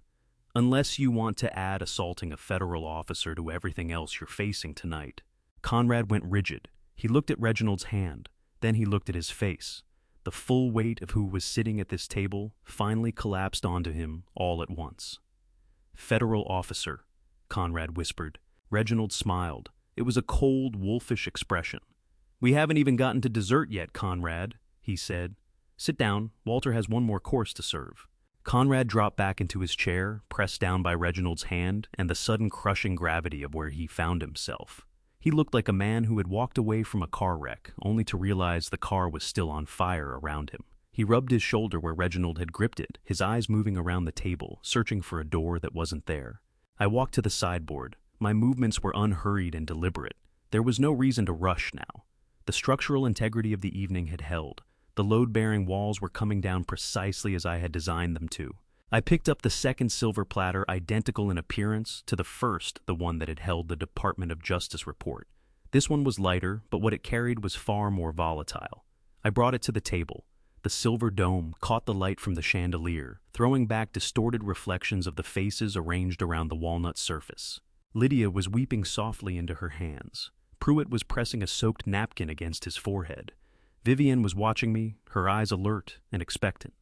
"Unless you want to add assaulting a federal officer to everything else you're facing tonight." Conrad went rigid. He looked at Reginald's hand. Then he looked at his face. The full weight of who was sitting at this table finally collapsed onto him all at once. "Federal officer," Conrad whispered. Reginald smiled. It was a cold, wolfish expression. "We haven't even gotten to dessert yet, Conrad," he said. "Sit down. Walter has one more course to serve." Conrad dropped back into his chair, pressed down by Reginald's hand and the sudden crushing gravity of where he found himself. He looked like a man who had walked away from a car wreck, only to realize the car was still on fire around him. He rubbed his shoulder where Reginald had gripped it, his eyes moving around the table, searching for a door that wasn't there. I walked to the sideboard. My movements were unhurried and deliberate. There was no reason to rush now. The structural integrity of the evening had held. The load-bearing walls were coming down precisely as I had designed them to. I picked up the second silver platter, identical in appearance to the first, the one that had held the Department of Justice report. This one was lighter, but what it carried was far more volatile. I brought it to the table. The silver dome caught the light from the chandelier, throwing back distorted reflections of the faces arranged around the walnut surface. Lydia was weeping softly into her hands. Pruitt was pressing a soaked napkin against his forehead. Vivian was watching me, her eyes alert and expectant.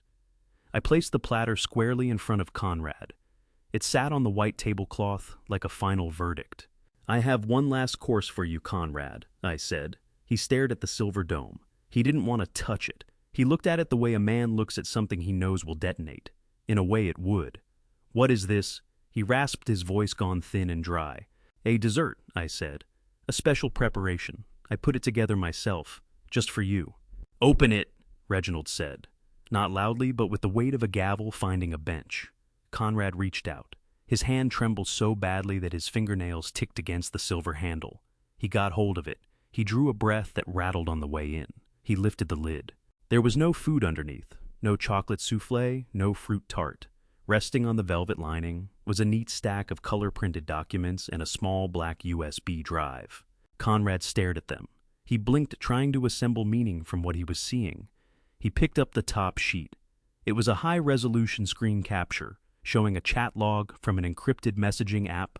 I placed the platter squarely in front of Conrad. It sat on the white tablecloth like a final verdict. "I have one last course for you, Conrad," I said. He stared at the silver dome. He didn't want to touch it. He looked at it the way a man looks at something he knows will detonate. In a way it would. "What is this?" He rasped, his voice gone thin and dry. "A dessert," I said. "A special preparation. I put it together myself, just for you." "Open it," Reginald said. Not loudly, but with the weight of a gavel finding a bench. Conrad reached out. His hand trembled so badly that his fingernails ticked against the silver handle. He got hold of it. He drew a breath that rattled on the way in. He lifted the lid. There was no food underneath. No chocolate souffle, no fruit tart. Resting on the velvet lining was a neat stack of color-printed documents and a small black USB drive. Conrad stared at them. He blinked, trying to assemble meaning from what he was seeing. He picked up the top sheet. It was a high-resolution screen capture, showing a chat log from an encrypted messaging app.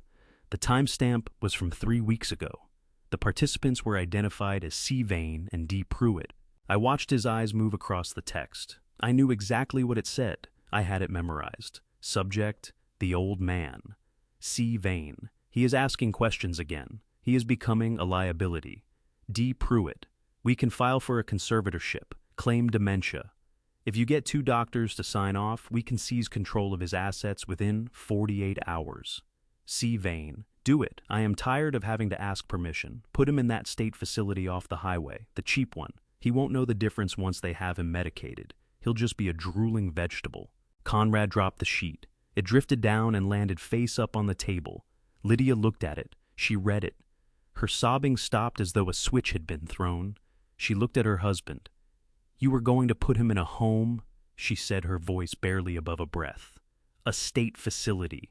The timestamp was from 3 weeks ago. The participants were identified as C. Vane and D. Pruitt. I watched his eyes move across the text. I knew exactly what it said. I had it memorized. Subject, the old man. C. Vane. He is asking questions again. He is becoming a liability. D. Pruitt. We can file for a conservatorship. Claim dementia. If you get 2 doctors to sign off, we can seize control of his assets within 48 hours. C. Vane. Do it. I am tired of having to ask permission. Put him in that state facility off the highway, the cheap one. He won't know the difference once they have him medicated. He'll just be a drooling vegetable. Conrad dropped the sheet. It drifted down and landed face up on the table. Lydia looked at it. She read it. Her sobbing stopped as though a switch had been thrown. She looked at her husband. "You were going to put him in a home," she said, her voice barely above a breath. "A state facility.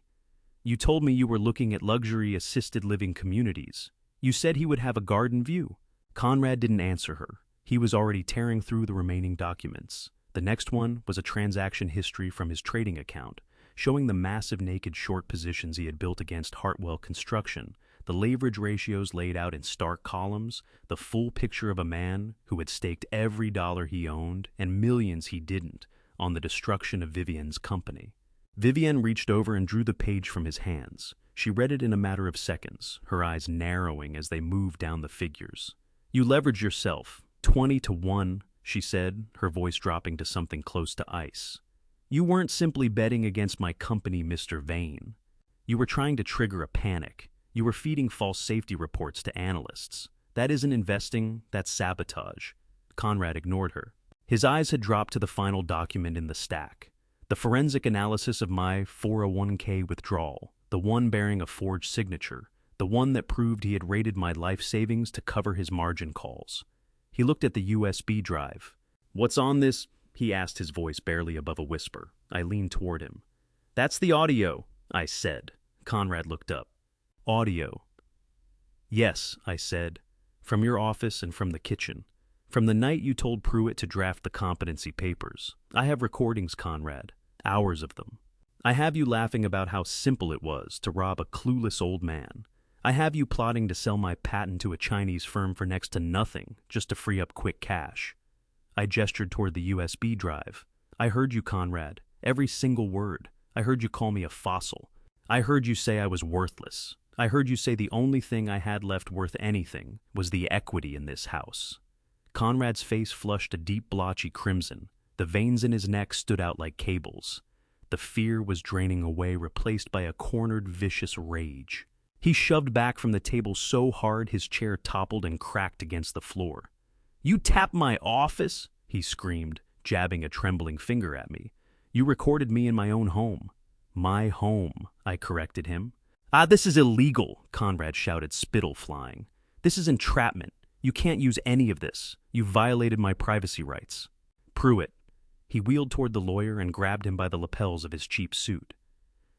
You told me you were looking at luxury assisted living communities. You said he would have a garden view." Conrad didn't answer her. He was already tearing through the remaining documents. The next one was a transaction history from his trading account, showing the massive naked short positions he had built against Hartwell Construction, the leverage ratios laid out in stark columns, the full picture of a man who had staked every dollar he owned and millions he didn't on the destruction of Vivian's company. Vivian reached over and drew the page from his hands. She read it in a matter of seconds, her eyes narrowing as they moved down the figures. "You leverage yourself, 20 to 1, she said, her voice dropping to something close to ice. "You weren't simply betting against my company, Mr. Vane. You were trying to trigger a panic. You were feeding false safety reports to analysts. That isn't investing, that's sabotage. Conrad ignored her. His eyes had dropped to the final document in the stack. The forensic analysis of my 401k withdrawal, the one bearing a forged signature, the one that proved he had raided my life savings to cover his margin calls. He looked at the USB drive. "What's on this?" he asked, his voice barely above a whisper. I leaned toward him. "That's the audio," I said. Conrad looked up. "Audio?" "Yes," I said. "From your office and from the kitchen. From the night you told Pruitt to draft the competency papers. I have recordings, Conrad. Hours of them. I have you laughing about how simple it was to rob a clueless old man. I have you plotting to sell my patent to a Chinese firm for next to nothing, just to free up quick cash." I gestured toward the USB drive. "I heard you, Conrad. Every single word. I heard you call me a fossil. I heard you say I was worthless. I heard you say the only thing I had left worth anything was the equity in this house." Conrad's face flushed a deep blotchy crimson. The veins in his neck stood out like cables. The fear was draining away, replaced by a cornered, vicious rage. He shoved back from the table so hard his chair toppled and cracked against the floor. "You tapped my office?" he screamed, jabbing a trembling finger at me. "You recorded me in my own home." "My home," I corrected him. "Ah, this is illegal," Conrad shouted, spittle flying. "This is entrapment. You can't use any of this. You violated my privacy rights." "Pruitt." He wheeled toward the lawyer and grabbed him by the lapels of his cheap suit.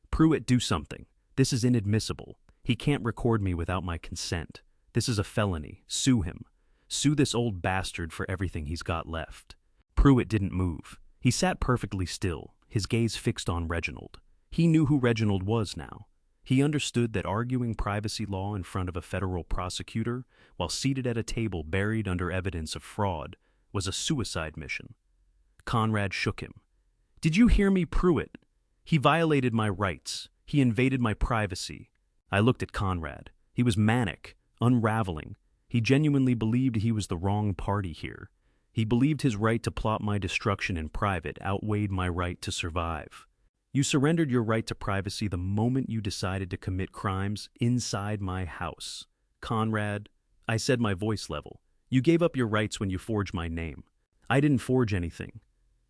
"Pruitt, do something. This is inadmissible. He can't record me without my consent. This is a felony. Sue him. Sue this old bastard for everything he's got left." Pruitt didn't move. He sat perfectly still, his gaze fixed on Reginald. He knew who Reginald was now. He understood that arguing privacy law in front of a federal prosecutor, while seated at a table buried under evidence of fraud, was a suicide mission. Conrad shook him. "Did you hear me, Pruitt? He violated my rights. He invaded my privacy." I looked at Conrad. He was manic, unraveling. He genuinely believed he was the wrong party here. He believed his right to plot my destruction in private outweighed my right to survive. "You surrendered your right to privacy the moment you decided to commit crimes inside my house. Conrad," I said, my voice level, "you gave up your rights when you forged my name." "I didn't forge anything."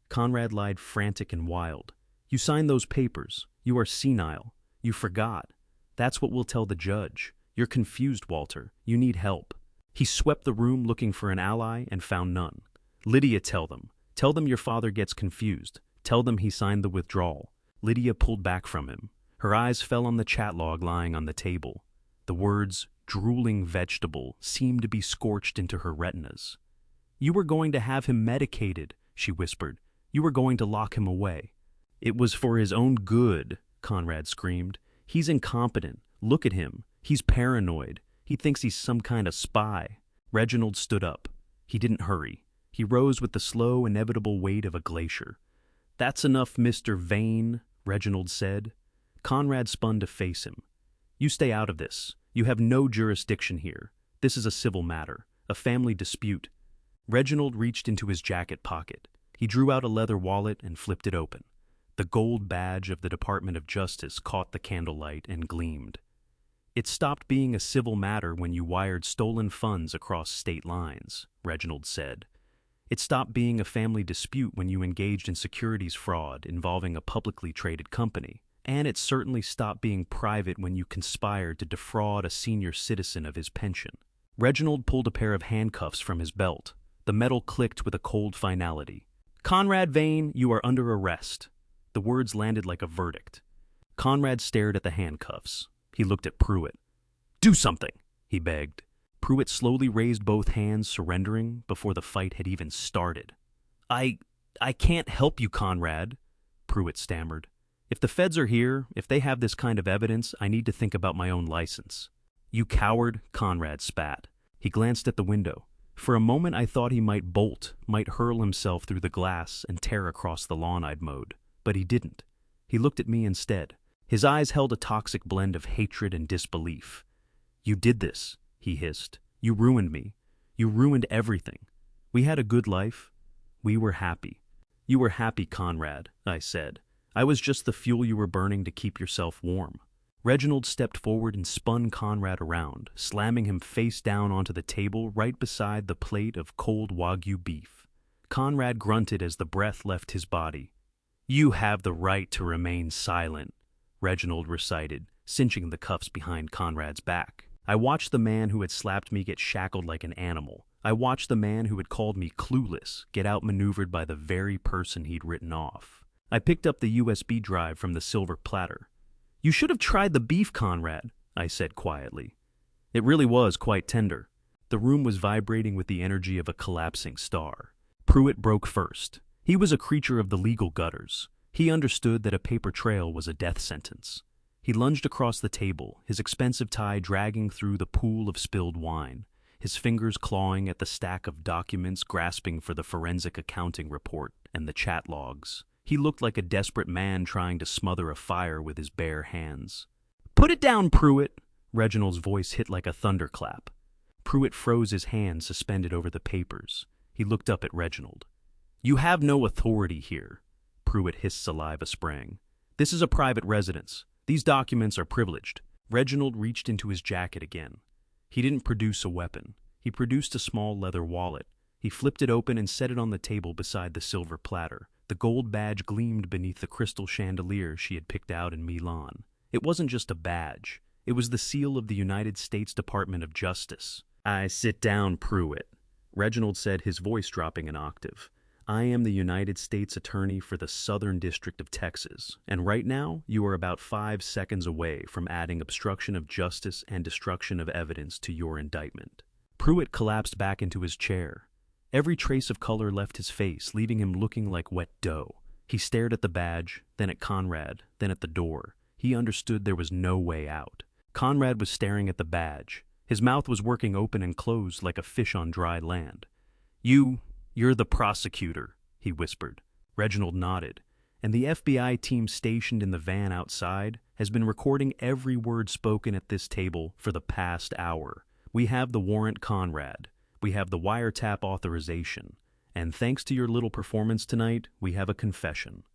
Conrad lied, frantic and wild. "You signed those papers. You are senile. You forgot. That's what we'll tell the judge. You're confused, Walter. You need help." He swept the room looking for an ally and found none. "Lydia, tell them. Tell them your father gets confused. Tell them he signed the withdrawal." Lydia pulled back from him. Her eyes fell on the chat log lying on the table. The words, "drooling vegetable," seemed to be scorched into her retinas. "You were going to have him medicated," she whispered. "You were going to lock him away." "It was for his own good," Conrad screamed. "He's incompetent. Look at him. He's paranoid. He thinks he's some kind of spy." Reginald stood up. He didn't hurry. He rose with the slow, inevitable weight of a glacier. "That's enough, Mr. Vane," Reginald said. Conrad spun to face him. "You stay out of this. You have no jurisdiction here. This is a civil matter, a family dispute." Reginald reached into his jacket pocket. He drew out a leather wallet and flipped it open. The gold badge of the Department of Justice caught the candlelight and gleamed. "It stopped being a civil matter when you wired stolen funds across state lines," Reginald said. "It stopped being a family dispute when you engaged in securities fraud involving a publicly traded company. And it certainly stopped being private when you conspired to defraud a senior citizen of his pension." Reginald pulled a pair of handcuffs from his belt. The metal clicked with a cold finality. "Conrad Vane, you are under arrest." The words landed like a verdict. Conrad stared at the handcuffs. He looked at Pruitt. "Do something," he begged. Pruitt slowly raised both hands, surrendering before the fight had even started. I can't help you, Conrad," Pruitt stammered. "If the feds are here, if they have this kind of evidence, I need to think about my own license." "You coward," Conrad spat. He glanced at the window. For a moment I thought he might bolt, might hurl himself through the glass and tear across the lawn I'd mowed. But he didn't. He looked at me instead. His eyes held a toxic blend of hatred and disbelief. "You did this," he hissed. "You ruined me. You ruined everything. We had a good life. We were happy." "You were happy, Conrad," I said. "I was just the fuel you were burning to keep yourself warm." Reginald stepped forward and spun Conrad around, slamming him face down onto the table right beside the plate of cold Wagyu beef. Conrad grunted as the breath left his body. "You have the right to remain silent," Reginald recited, cinching the cuffs behind Conrad's back. I watched the man who had slapped me get shackled like an animal. I watched the man who had called me clueless get outmaneuvered by the very person he'd written off. I picked up the USB drive from the silver platter. "You should have tried the beef, Conrad," I said quietly. It really was quite tender. The room was vibrating with the energy of a collapsing star. Pruitt broke first. He was a creature of the legal gutters. He understood that a paper trail was a death sentence. He lunged across the table, his expensive tie dragging through the pool of spilled wine, his fingers clawing at the stack of documents, grasping for the forensic accounting report and the chat logs. He looked like a desperate man trying to smother a fire with his bare hands. "Put it down, Pruitt!" Reginald's voice hit like a thunderclap. Pruitt froze, his hand suspended over the papers. He looked up at Reginald. "You have no authority here." Pruitt hissed, saliva spraying. "This is a private residence. These documents are privileged." Reginald reached into his jacket again. He didn't produce a weapon. He produced a small leather wallet. He flipped it open and set it on the table beside the silver platter. The gold badge gleamed beneath the crystal chandelier she had picked out in Milan. It wasn't just a badge. It was the seal of the United States Department of Justice. "Sit down, Pruitt," Reginald said, his voice dropping an octave. "I am the United States Attorney for the Southern District of Texas, and right now you are about 5 seconds away from adding obstruction of justice and destruction of evidence to your indictment." Pruitt collapsed back into his chair. Every trace of color left his face, leaving him looking like wet dough. He stared at the badge, then at Conrad, then at the door. He understood there was no way out. Conrad was staring at the badge. His mouth was working open and closed like a fish on dry land. You're the prosecutor," he whispered. Reginald nodded. "And the FBI team stationed in the van outside has been recording every word spoken at this table for the past hour. We have the warrant, Conrad. We have the wiretap authorization. And thanks to your little performance tonight, we have a confession."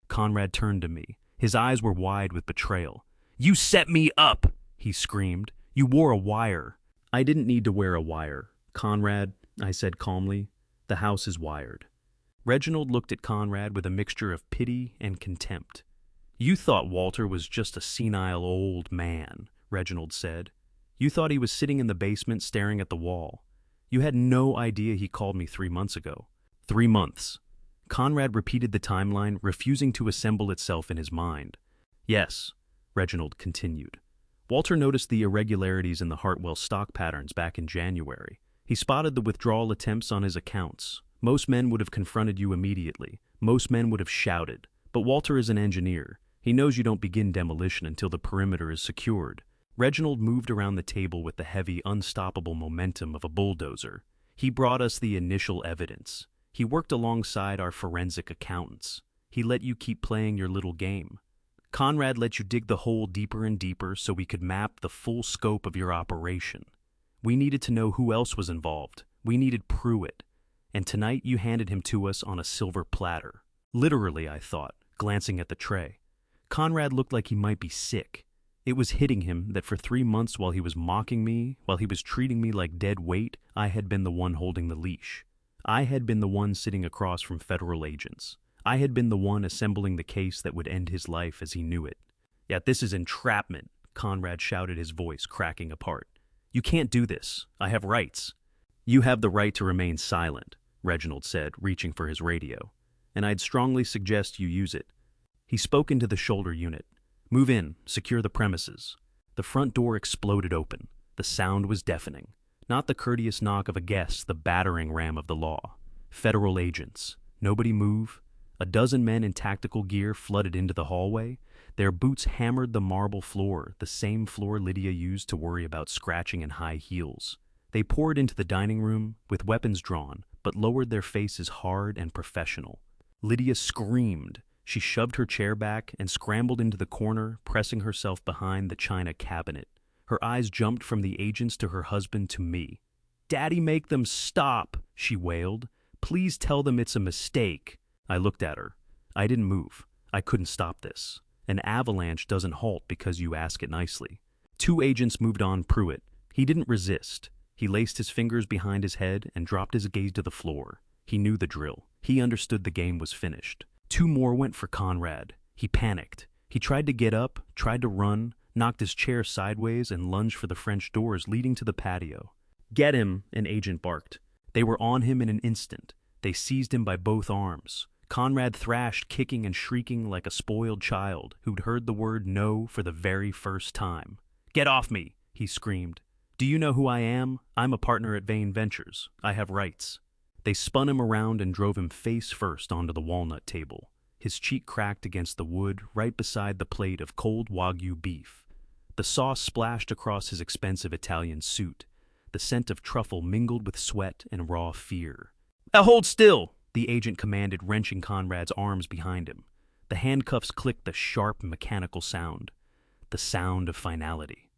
Conrad turned to me. His eyes were wide with betrayal. "You set me up!" he screamed. "You wore a wire." "I didn't need to wear a wire, Conrad," I said calmly. "The house is wired." Reginald looked at Conrad with a mixture of pity and contempt. "You thought Walter was just a senile old man," Reginald said. "You thought he was sitting in the basement staring at the wall. You had no idea he called me 3 months ago." 3 months. Conrad repeated the timeline, refusing to assemble itself in his mind. "Yes," Reginald continued. "Walter noticed the irregularities in the Hartwell stock patterns back in January. He spotted the withdrawal attempts on his accounts. Most men would have confronted you immediately. Most men would have shouted. But Walter is an engineer. He knows you don't begin demolition until the perimeter is secured." Reginald moved around the table with the heavy, unstoppable momentum of a bulldozer. "He brought us the initial evidence. He worked alongside our forensic accountants. He let you keep playing your little game. Conrad let you dig the hole deeper and deeper so we could map the full scope of your operation. We needed to know who else was involved. We needed Pruitt. And tonight you handed him to us on a silver platter." Literally, I thought, glancing at the tray. Conrad looked like he might be sick. It was hitting him that for 3 months while he was mocking me, while he was treating me like dead weight, I had been the one holding the leash. I had been the one sitting across from federal agents. I had been the one assembling the case that would end his life as he knew it. "Yet this is entrapment," Conrad shouted, his voice cracking apart. "You can't do this. I have rights." "You have the right to remain silent," Reginald said, reaching for his radio. "And I'd strongly suggest you use it." He spoke into the shoulder unit. "Move in. Secure the premises." The front door exploded open. The sound was deafening. Not the courteous knock of a guest, the battering ram of the law. Federal agents. Nobody move. A dozen men in tactical gear flooded into the hallway. Their boots hammered the marble floor, the same floor Lydia used to worry about scratching in high heels. They poured into the dining room, with weapons drawn, but lowered their faces hard and professional. Lydia screamed. She shoved her chair back and scrambled into the corner, pressing herself behind the china cabinet. Her eyes jumped from the agents to her husband to me. "Daddy, make them stop," she wailed. "Please tell them it's a mistake." I looked at her. I didn't move. I couldn't stop this. An avalanche doesn't halt because you ask it nicely. Two agents moved on Pruitt. He didn't resist. He laced his fingers behind his head and dropped his gaze to the floor. He knew the drill. He understood the game was finished. Two more went for Conrad. He panicked. He tried to get up, tried to run, knocked his chair sideways, and lunged for the French doors leading to the patio. "Get him," an agent barked. They were on him in an instant. They seized him by both arms. Conrad thrashed, kicking and shrieking like a spoiled child who'd heard the word no for the very first time. "Get off me," he screamed. "Do you know who I am? I'm a partner at Vane Ventures. I have rights." They spun him around and drove him face first onto the walnut table. His cheek cracked against the wood right beside the plate of cold Wagyu beef. The sauce splashed across his expensive Italian suit. The scent of truffle mingled with sweat and raw fear. "Hold still!" the agent commanded, wrenching Conrad's arms behind him. The handcuffs clicked a sharp mechanical sound. The sound of finality.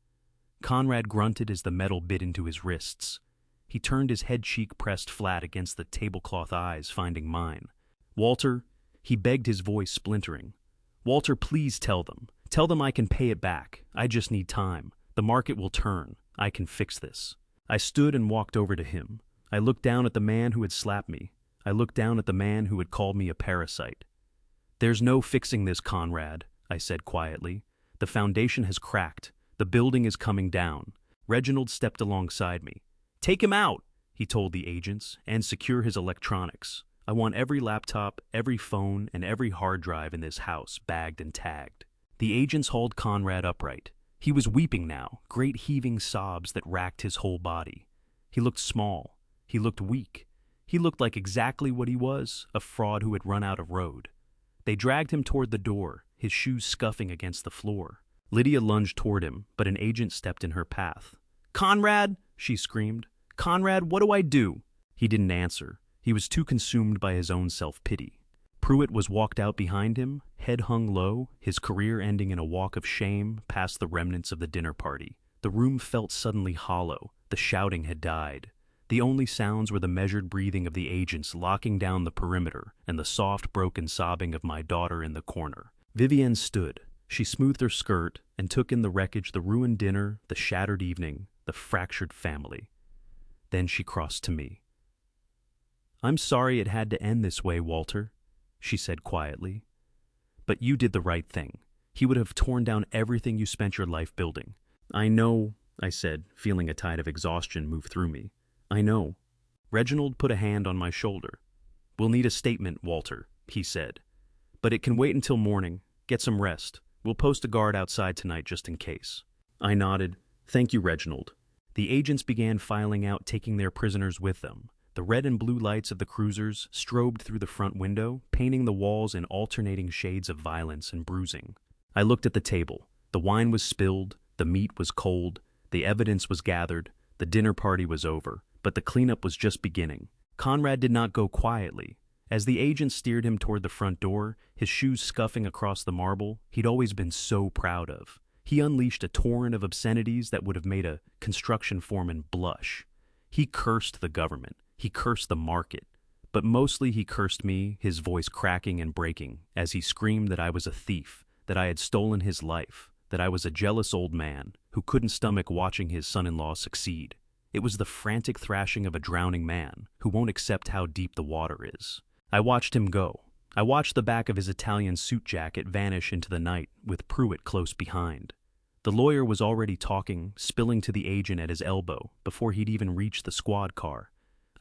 Conrad grunted as the metal bit into his wrists. He turned his head cheek pressed flat against the tablecloth eyes, finding mine. "Walter," he begged, his voice splintering. "Walter, please tell them. Tell them I can pay it back. I just need time. The market will turn. I can fix this." I stood and walked over to him. I looked down at the man who had slapped me. I looked down at the man who had called me a parasite. "There's no fixing this, Conrad," I said quietly. "The foundation has cracked. The building is coming down." Reginald stepped alongside me. "Take him out," he told the agents, "and secure his electronics. I want every laptop, every phone, and every hard drive in this house bagged and tagged." The agents hauled Conrad upright. He was weeping now, great heaving sobs that racked his whole body. He looked small. He looked weak. He looked like exactly what he was, a fraud who had run out of road. They dragged him toward the door, his shoes scuffing against the floor. Lydia lunged toward him, but an agent stepped in her path. "Conrad!" she screamed. "Conrad, what do I do?" He didn't answer. He was too consumed by his own self-pity. Pruitt was walked out behind him, head hung low, his career ending in a walk of shame past the remnants of the dinner party. The room felt suddenly hollow. The shouting had died. The only sounds were the measured breathing of the agents locking down the perimeter and the soft, broken sobbing of my daughter in the corner. Vivienne stood. She smoothed her skirt and took in the wreckage, the ruined dinner, the shattered evening, the fractured family. Then she crossed to me. "I'm sorry it had to end this way, Walter," she said quietly. "But you did the right thing. He would have torn down everything you spent your life building." "I know," I said, feeling a tide of exhaustion move through me. "I know." Reginald put a hand on my shoulder. "We'll need a statement, Walter," he said. "But it can wait until morning. Get some rest. We'll post a guard outside tonight just in case." I nodded. "Thank you, Reginald." The agents began filing out, taking their prisoners with them. The red and blue lights of the cruisers strobed through the front window, painting the walls in alternating shades of violence and bruising. I looked at the table. The wine was spilled, the meat was cold, the evidence was gathered, the dinner party was over, but the cleanup was just beginning. Conrad did not go quietly. As the agent steered him toward the front door, his shoes scuffing across the marble he'd always been so proud of, he unleashed a torrent of obscenities that would have made a construction foreman blush. He cursed the government. He cursed the market. But mostly he cursed me, his voice cracking and breaking, as he screamed that I was a thief, that I had stolen his life, that I was a jealous old man who couldn't stomach watching his son-in-law succeed. It was the frantic thrashing of a drowning man who won't accept how deep the water is. I watched him go. I watched the back of his Italian suit jacket vanish into the night, with Pruitt close behind. The lawyer was already talking, spilling to the agent at his elbow before he'd even reached the squad car.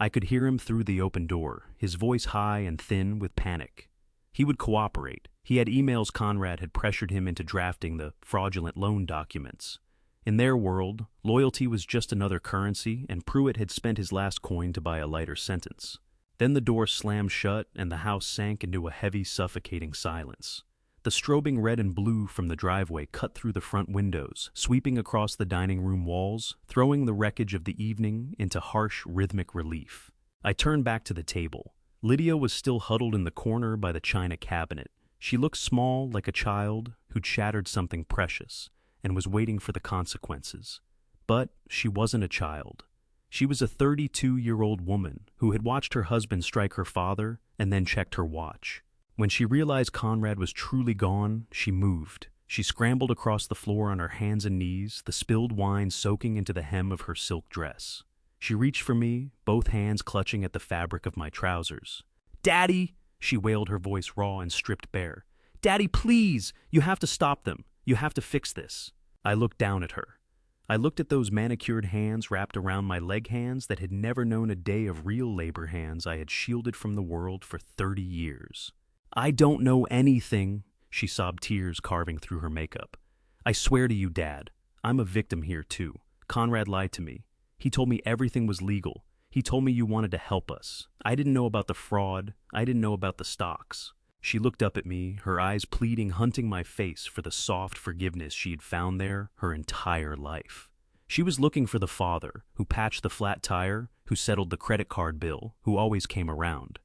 I could hear him through the open door, his voice high and thin with panic. He would cooperate. He had emails Conrad had pressured him into drafting the fraudulent loan documents. In their world, loyalty was just another currency, and Pruitt had spent his last coin to buy a lighter sentence. Then the door slammed shut, and the house sank into a heavy, suffocating silence. The strobing red and blue from the driveway cut through the front windows, sweeping across the dining room walls, throwing the wreckage of the evening into harsh, rhythmic relief. I turned back to the table. Lydia was still huddled in the corner by the china cabinet. She looked small, like a child who'd shattered something precious, and was waiting for the consequences. But she wasn't a child. She was a 32-year-old woman who had watched her husband strike her father and then checked her watch. When she realized Conrad was truly gone, she moved. She scrambled across the floor on her hands and knees, the spilled wine soaking into the hem of her silk dress. She reached for me, both hands clutching at the fabric of my trousers. "Daddy!" she wailed, her voice raw and stripped bare. "Daddy, please! You have to stop them. You have to fix this." I looked down at her. I looked at those manicured hands wrapped around my leg hands that had never known a day of real labor, hands I had shielded from the world for 30 years. "I don't know anything," she sobbed, tears carving through her makeup. "I swear to you, Dad, I'm a victim here too. Conrad lied to me. He told me everything was legal. He told me you wanted to help us. I didn't know about the fraud. I didn't know about the stocks." She looked up at me, her eyes pleading, hunting my face for the soft forgiveness she had found there her entire life. She was looking for the father who patched the flat tire, who settled the credit card bill, who always came around.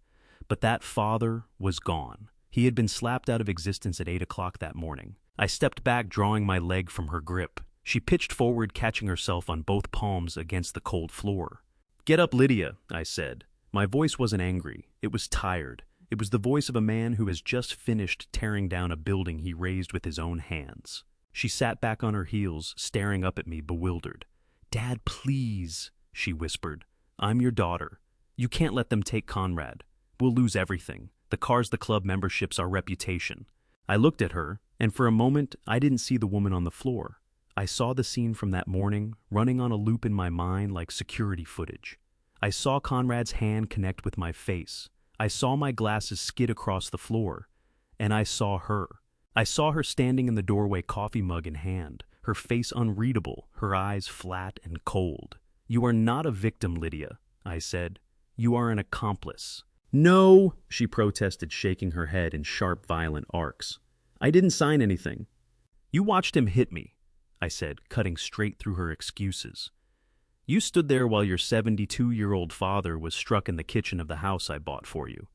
But that father was gone. He had been slapped out of existence at 8 o'clock that morning. I stepped back, drawing my leg from her grip. She pitched forward, catching herself on both palms against the cold floor. "Get up, Lydia," I said. My voice wasn't angry. It was tired. It was the voice of a man who has just finished tearing down a building he raised with his own hands. She sat back on her heels, staring up at me, bewildered. "Dad, please," she whispered. "I'm your daughter. You can't let them take Conrad. We'll lose everything. The cars, the club memberships, our reputation." I looked at her, and for a moment I didn't see the woman on the floor. I saw the scene from that morning, running on a loop in my mind like security footage. I saw Conrad's hand connect with my face. I saw my glasses skid across the floor. And I saw her. I saw her standing in the doorway, coffee mug in hand, her face unreadable, her eyes flat and cold. "You are not a victim, Lydia," I said. "You are an accomplice." "No," she protested, shaking her head in sharp, violent arcs. "I didn't sign anything." "You watched him hit me," I said, cutting straight through her excuses. "You stood there while your 72-year-old father was struck in the kitchen of the house I bought for you.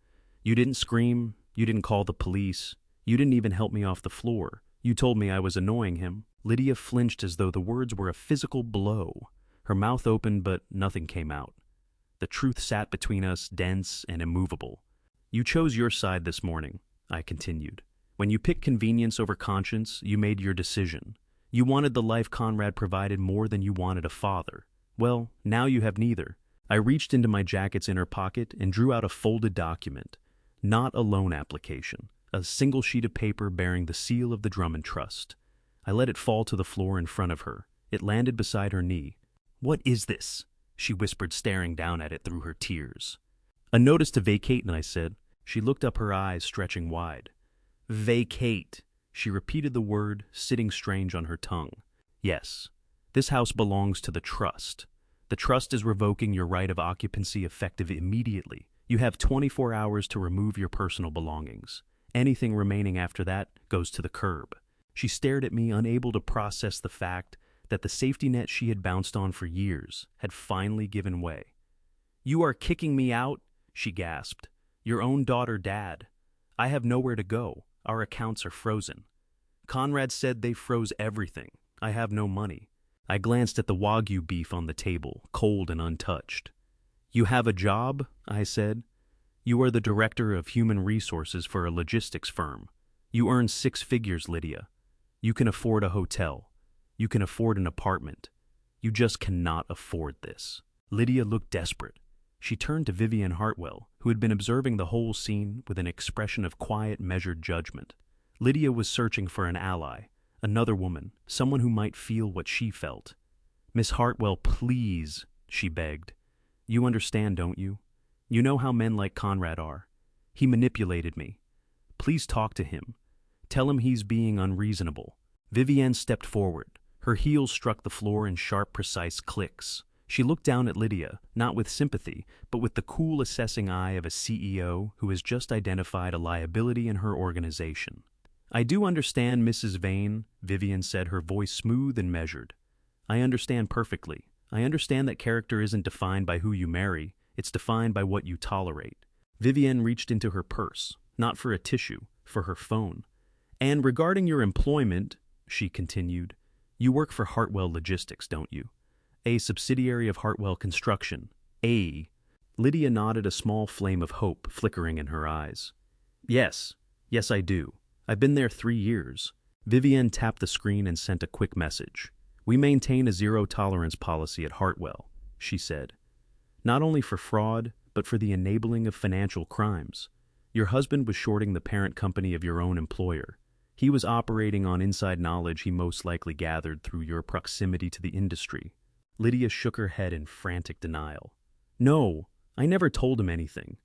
You didn't scream. You didn't call the police. You didn't even help me off the floor. You told me I was annoying him." Lydia flinched as though the words were a physical blow. Her mouth opened, but nothing came out. The truth sat between us, dense and immovable. "You chose your side this morning," I continued. "When you picked convenience over conscience, you made your decision. You wanted the life Conrad provided more than you wanted a father. Well, now you have neither." I reached into my jacket's inner pocket and drew out a folded document. Not a loan application. A single sheet of paper bearing the seal of the Drummond Trust. I let it fall to the floor in front of her. It landed beside her knee. "What is this?" she whispered, staring down at it through her tears. "A notice to vacate," I said. She looked up, her eyes stretching wide. "Vacate." She repeated the word, sitting strange on her tongue. "Yes. This house belongs to the trust. The trust is revoking your right of occupancy effective immediately. You have 24 hours to remove your personal belongings. Anything remaining after that goes to the curb." She stared at me, unable to process the fact that the safety net she had bounced on for years had finally given way. "You are kicking me out?" she gasped. "Your own daughter, Dad. I have nowhere to go. Our accounts are frozen. Conrad said they froze everything. I have no money." I glanced at the Wagyu beef on the table, cold and untouched. "You have a job?" I said. "You are the director of human resources for a logistics firm. You earn 6 figures, Lydia. You can afford a hotel. You can afford an apartment. You just cannot afford this." Lydia looked desperate. She turned to Vivian Hartwell, who had been observing the whole scene with an expression of quiet, measured judgment. Lydia was searching for an ally, another woman, someone who might feel what she felt. "Miss Hartwell, please," she begged. "You understand, don't you? You know how men like Conrad are. He manipulated me. Please talk to him. Tell him he's being unreasonable." Vivienne stepped forward. Her heels struck the floor in sharp, precise clicks. She looked down at Lydia, not with sympathy, but with the cool, assessing eye of a CEO who has just identified a liability in her organization. "I do understand, Mrs. Vane," Vivian said, her voice smooth and measured. "I understand perfectly. I understand that character isn't defined by who you marry. It's defined by what you tolerate." Vivian reached into her purse, not for a tissue, for her phone. "And regarding your employment," she continued, "you work for Hartwell Logistics, don't you? A subsidiary of Hartwell Construction. Lydia nodded, a small flame of hope flickering in her eyes. "Yes, Yes, I do. I've been there 3 years. Vivienne tapped the screen and sent a quick message. We maintain a zero-tolerance policy at Hartwell, she said. Not only for fraud, but for the enabling of financial crimes. Your husband was shorting the parent company of your own employer. He was operating on inside knowledge he most likely gathered through your proximity to the industry. Lydia shook her head in frantic denial. No, I never told him anything.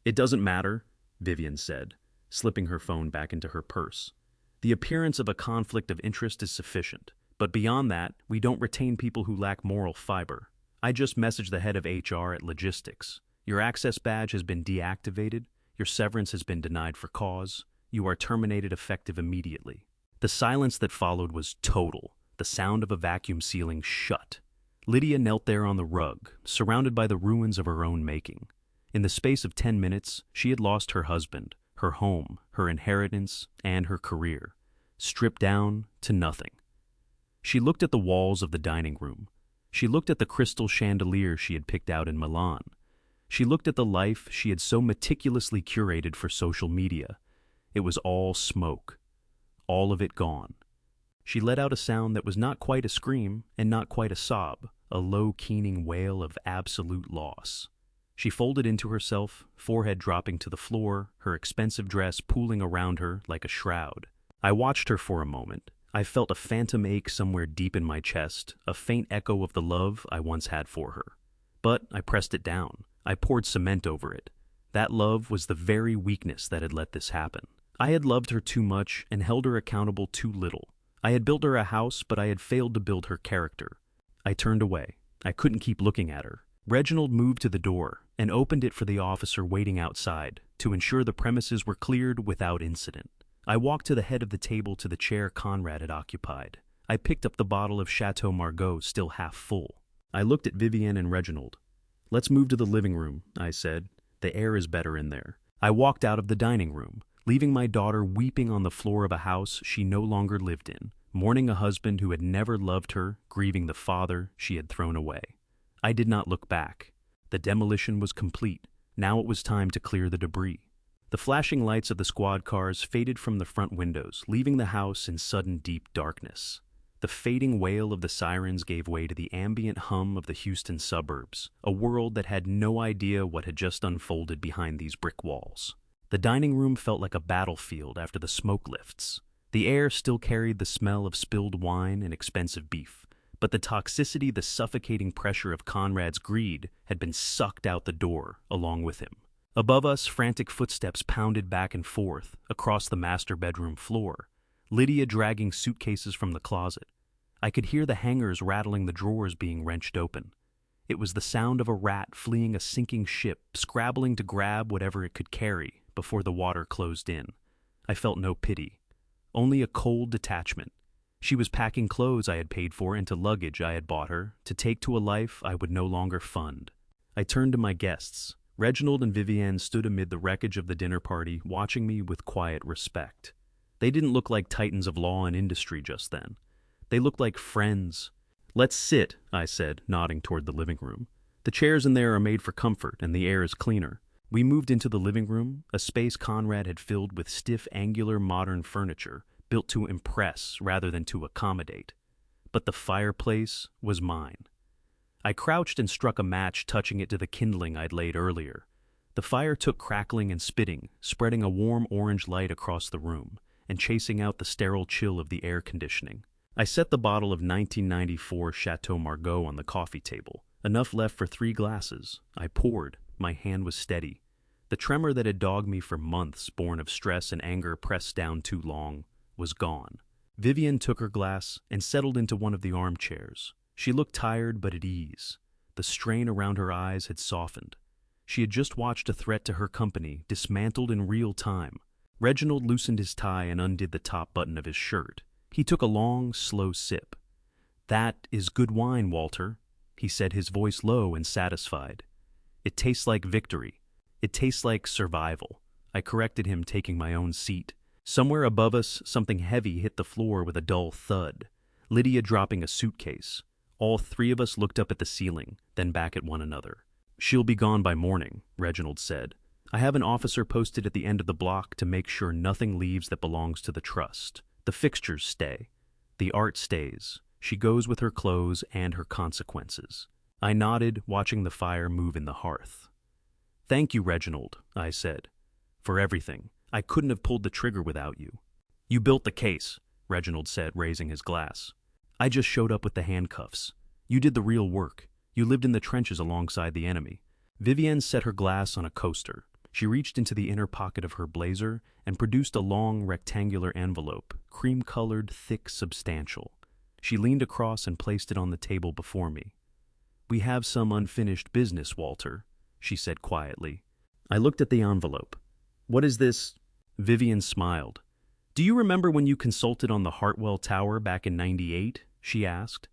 It doesn't matter, Vivienne said, slipping her phone back into her purse. The appearance of a conflict of interest is sufficient, but beyond that, we don't retain people who lack moral fiber. I just messaged the head of HR at Logistics. Your access badge has been deactivated. Your severance has been denied for cause. You are terminated effective immediately. The silence that followed was total, the sound of a vacuum sealing shut. Lydia knelt there on the rug, surrounded by the ruins of her own making. In the space of 10 minutes, she had lost her husband, her home, her inheritance, and her career, stripped down to nothing. She looked at the walls of the dining room. She looked at the crystal chandelier she had picked out in Milan. She looked at the life she had so meticulously curated for social media. It was all smoke, all of it gone. She let out a sound that was not quite a scream and not quite a sob, a low, keening wail of absolute loss. She folded into herself, forehead dropping to the floor, her expensive dress pooling around her like a shroud. I watched her for a moment. I felt a phantom ache somewhere deep in my chest, a faint echo of the love I once had for her. But I pressed it down. I poured cement over it. That love was the very weakness that had let this happen. I had loved her too much and held her accountable too little. I had built her a house, but I had failed to build her character. I turned away. I couldn't keep looking at her. Reginald moved to the door and opened it for the officer waiting outside to ensure the premises were cleared without incident. I walked to the head of the table to the chair Conrad had occupied. I picked up the bottle of Chateau Margaux still half full. I looked at Vivienne and Reginald. Let's move to the living room, I said. The air is better in there. I walked out of the dining room, leaving my daughter weeping on the floor of a house she no longer lived in, mourning a husband who had never loved her, grieving the father she had thrown away. I did not look back. The demolition was complete. Now it was time to clear the debris. The flashing lights of the squad cars faded from the front windows, leaving the house in sudden deep darkness. The fading wail of the sirens gave way to the ambient hum of the Houston suburbs, a world that had no idea what had just unfolded behind these brick walls. The dining room felt like a battlefield after the smoke lifts. The air still carried the smell of spilled wine and expensive beef, but the toxicity, the suffocating pressure of Conrad's greed had been sucked out the door along with him. Above us, frantic footsteps pounded back and forth across the master bedroom floor, Lydia dragging suitcases from the closet. I could hear the hangers rattling, the drawers being wrenched open. It was the sound of a rat fleeing a sinking ship, scrabbling to grab whatever it could carry before the water closed in. I felt no pity, only a cold detachment. She was packing clothes I had paid for into luggage I had bought her to take to a life I would no longer fund. I turned to my guests. Reginald and Vivienne stood amid the wreckage of the dinner party, watching me with quiet respect. They didn't look like titans of law and industry just then. They looked like friends. Let's sit, I said, nodding toward the living room. The chairs in there are made for comfort, and the air is cleaner. We moved into the living room, a space Conrad had filled with stiff, angular, modern furniture, built to impress rather than to accommodate. But the fireplace was mine. I crouched and struck a match, touching it to the kindling I'd laid earlier. The fire took crackling and spitting, spreading a warm orange light across the room, and chasing out the sterile chill of the air conditioning. I set the bottle of 1994 Chateau Margaux on the coffee table, enough left for 3 glasses. I poured. My hand was steady. The tremor that had dogged me for months, born of stress and anger pressed down too long, was gone. Vivienne took her glass and settled into one of the armchairs. She looked tired but at ease. The strain around her eyes had softened. She had just watched a threat to her company dismantled in real time. Reginald loosened his tie and undid the top button of his shirt. He took a long, slow sip. "That is good wine, Walter," he said, his voice low and satisfied. "It tastes like victory. It tastes like survival." I corrected him, taking my own seat. Somewhere above us, something heavy hit the floor with a dull thud. Lydia dropping a suitcase. All 3 of us looked up at the ceiling, then back at one another. "She'll be gone by morning," Reginald said. I have an officer posted at the end of the block to make sure nothing leaves that belongs to the trust. The fixtures stay. The art stays. She goes with her clothes and her consequences. I nodded, watching the fire move in the hearth. Thank you, Reginald, I said. For everything. I couldn't have pulled the trigger without you. You built the case, Reginald said, raising his glass. I just showed up with the handcuffs. You did the real work. You lived in the trenches alongside the enemy. Vivienne set her glass on a coaster. She reached into the inner pocket of her blazer and produced a long, rectangular envelope, cream-colored, thick, substantial. She leaned across and placed it on the table before me. We have some unfinished business, Walter, she said quietly. I looked at the envelope. What is this? Vivienne smiled. Do you remember when you consulted on the Hartwell Tower back in '98? She asked.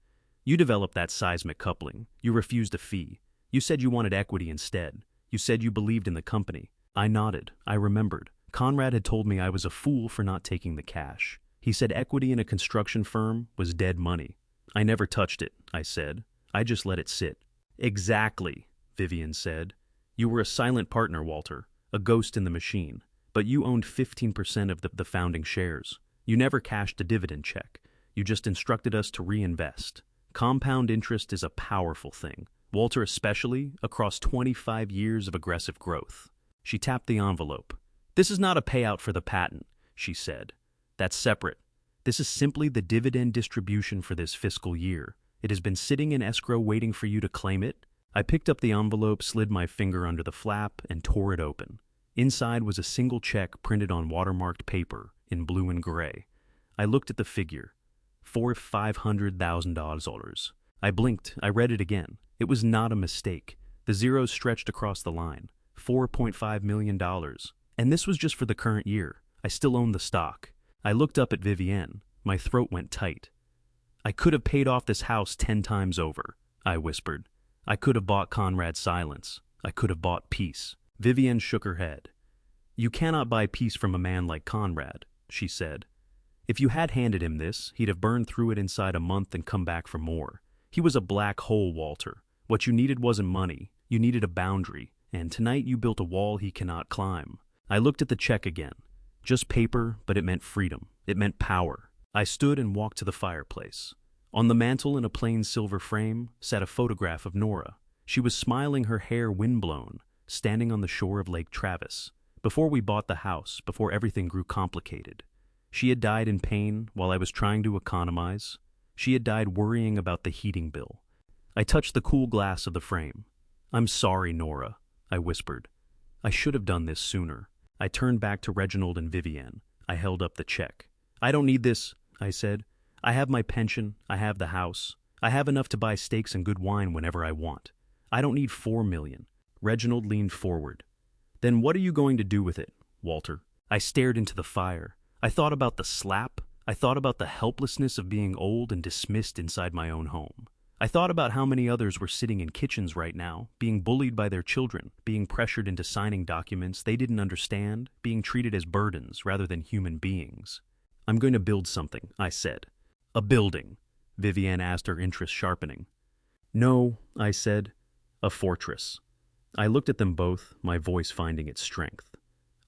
You developed that seismic coupling. You refused a fee. You said you wanted equity instead. You said you believed in the company. I nodded. I remembered. Conrad had told me I was a fool for not taking the cash. He said equity in a construction firm was dead money. I never touched it, I said. I just let it sit. Exactly, Vivienne said. You were a silent partner, Walter, a ghost in the machine, but you owned 15% of the founding shares. You never cashed a dividend check. You just instructed us to reinvest. Compound interest is a powerful thing, Walter especially, across 25 years of aggressive growth. She tapped the envelope. This is not a payout for the patent, she said. That's separate. This is simply the dividend distribution for this fiscal year. It has been sitting in escrow waiting for you to claim it. I picked up the envelope, slid my finger under the flap, and tore it open. Inside was a single check printed on watermarked paper in blue and gray. I looked at the figure. For $500,000. I blinked. I read it again. It was not a mistake. The zeros stretched across the line. $4.5 million. And this was just for the current year. I still owned the stock. I looked up at Vivienne. My throat went tight. I could have paid off this house 10 times over, I whispered. I could have bought Conrad's silence. I could have bought peace. Vivienne shook her head. You cannot buy peace from a man like Conrad, she said. If you had handed him this, he'd have burned through it inside a month and come back for more. He was a black hole, Walter. What you needed wasn't money. You needed a boundary. And tonight you built a wall he cannot climb. I looked at the check again. Just paper, but it meant freedom. It meant power. I stood and walked to the fireplace. On the mantel in a plain silver frame sat a photograph of Nora. She was smiling, her hair windblown, standing on the shore of Lake Travis. Before we bought the house, before everything grew complicated. She had died in pain while I was trying to economize. She had died worrying about the heating bill. I touched the cool glass of the frame. I'm sorry, Nora, I whispered. I should have done this sooner. I turned back to Reginald and Vivienne. I held up the check. I don't need this, I said. I have my pension. I have the house. I have enough to buy steaks and good wine whenever I want. I don't need $4 million. Reginald leaned forward. Then what are you going to do with it, Walter? I stared into the fire. I thought about the slap. I thought about the helplessness of being old and dismissed inside my own home. I thought about how many others were sitting in kitchens right now, being bullied by their children, being pressured into signing documents they didn't understand, being treated as burdens rather than human beings. I'm going to build something, I said. A building, Vivienne asked, her interest sharpening. No, I said. A fortress. I looked at them both, my voice finding its strength.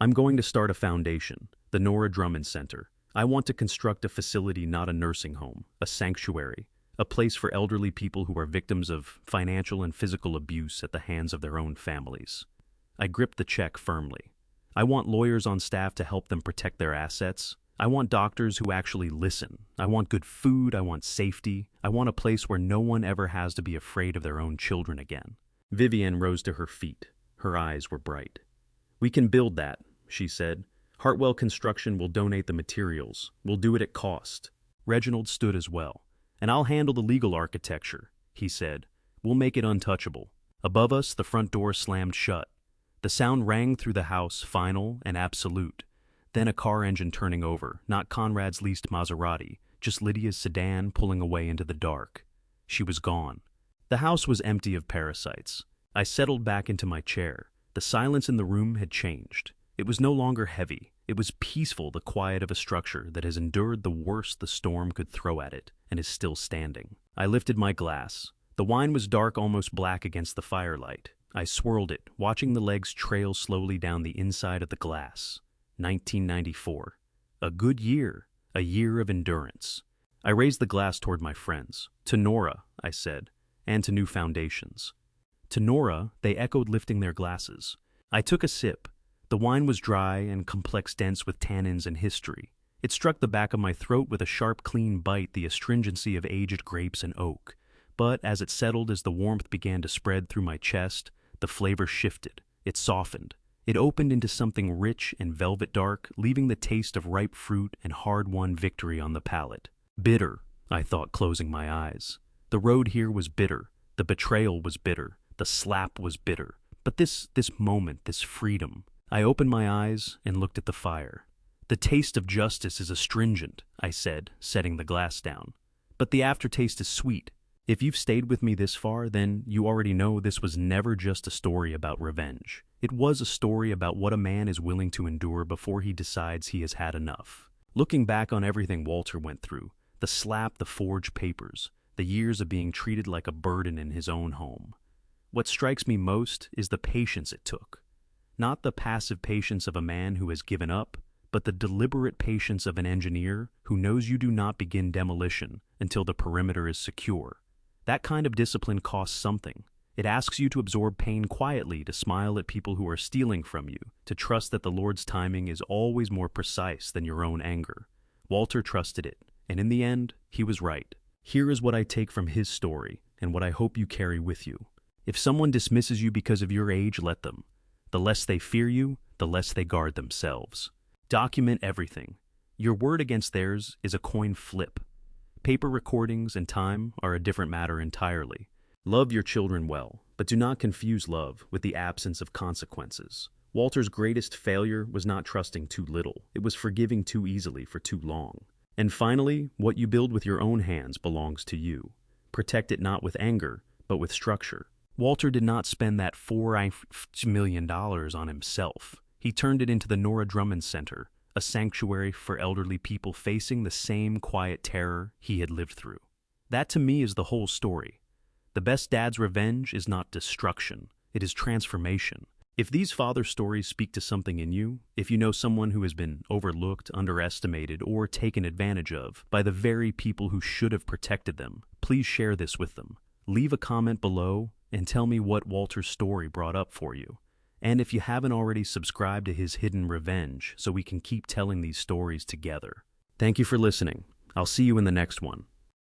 I'm going to start a foundation, the Nora Drummond Center. I want to construct a facility, not a nursing home, a sanctuary, a place for elderly people who are victims of financial and physical abuse at the hands of their own families. I gripped the check firmly. I want lawyers on staff to help them protect their assets. I want doctors who actually listen. I want good food. I want safety. I want a place where no one ever has to be afraid of their own children again. Vivienne rose to her feet. Her eyes were bright. We can build that, she said. Hartwell Construction will donate the materials. We'll do it at cost. Reginald stood as well. And I'll handle the legal architecture, he said. We'll make it untouchable. Above us, the front door slammed shut. The sound rang through the house, final and absolute. Then a car engine turning over, not Conrad's leased Maserati, just Lydia's sedan pulling away into the dark. She was gone. The house was empty of parasites. I settled back into my chair. The silence in the room had changed. It was no longer heavy. It was peaceful, the quiet of a structure that has endured the worst the storm could throw at it and is still standing. I lifted my glass. The wine was dark, almost black against the firelight. I swirled it, watching the legs trail slowly down the inside of the glass. 1994. A good year, a year of endurance. I raised the glass toward my friends. To Nora, I said, and to new foundations. To Nora, they echoed, lifting their glasses. I took a sip. The wine was dry and complex, dense with tannins and history. It struck the back of my throat with a sharp, clean bite, the astringency of aged grapes and oak. But as it settled, as the warmth began to spread through my chest, the flavor shifted. It softened. It opened into something rich and velvet dark, leaving the taste of ripe fruit and hard-won victory on the palate. Bitter, I thought, closing my eyes. The road here was bitter. The betrayal was bitter. The slap was bitter. But this moment, this freedom. I opened my eyes and looked at the fire. The taste of justice is astringent, I said, setting the glass down. But the aftertaste is sweet. If you've stayed with me this far, then you already know this was never just a story about revenge. It was a story about what a man is willing to endure before he decides he has had enough. Looking back on everything Walter went through, the slap, the forged papers, the years of being treated like a burden in his own home. What strikes me most is the patience it took. Not the passive patience of a man who has given up, but the deliberate patience of an engineer who knows you do not begin demolition until the perimeter is secure. That kind of discipline costs something. It asks you to absorb pain quietly, to smile at people who are stealing from you, to trust that the Lord's timing is always more precise than your own anger. Walter trusted it, and in the end, he was right. Here is what I take from his story, and what I hope you carry with you. If someone dismisses you because of your age, let them. The less they fear you, the less they guard themselves. Document everything. Your word against theirs is a coin flip. Paper recordings and time are a different matter entirely. Love your children well, but do not confuse love with the absence of consequences. Walter's greatest failure was not trusting too little. It was forgiving too easily for too long. And finally, what you build with your own hands belongs to you. Protect it not with anger, but with structure. Walter did not spend that $4 million on himself. He turned it into the Nora Drummond Center, a sanctuary for elderly people facing the same quiet terror he had lived through. That to me is the whole story. The best dad's revenge is not destruction, it is transformation. If these father stories speak to something in you, if you know someone who has been overlooked, underestimated, or taken advantage of by the very people who should have protected them, please share this with them. Leave a comment below and tell me what Walter's story brought up for you. And if you haven't already, subscribe to his Hidden Revenge so we can keep telling these stories together. Thank you for listening. I'll see you in the next one.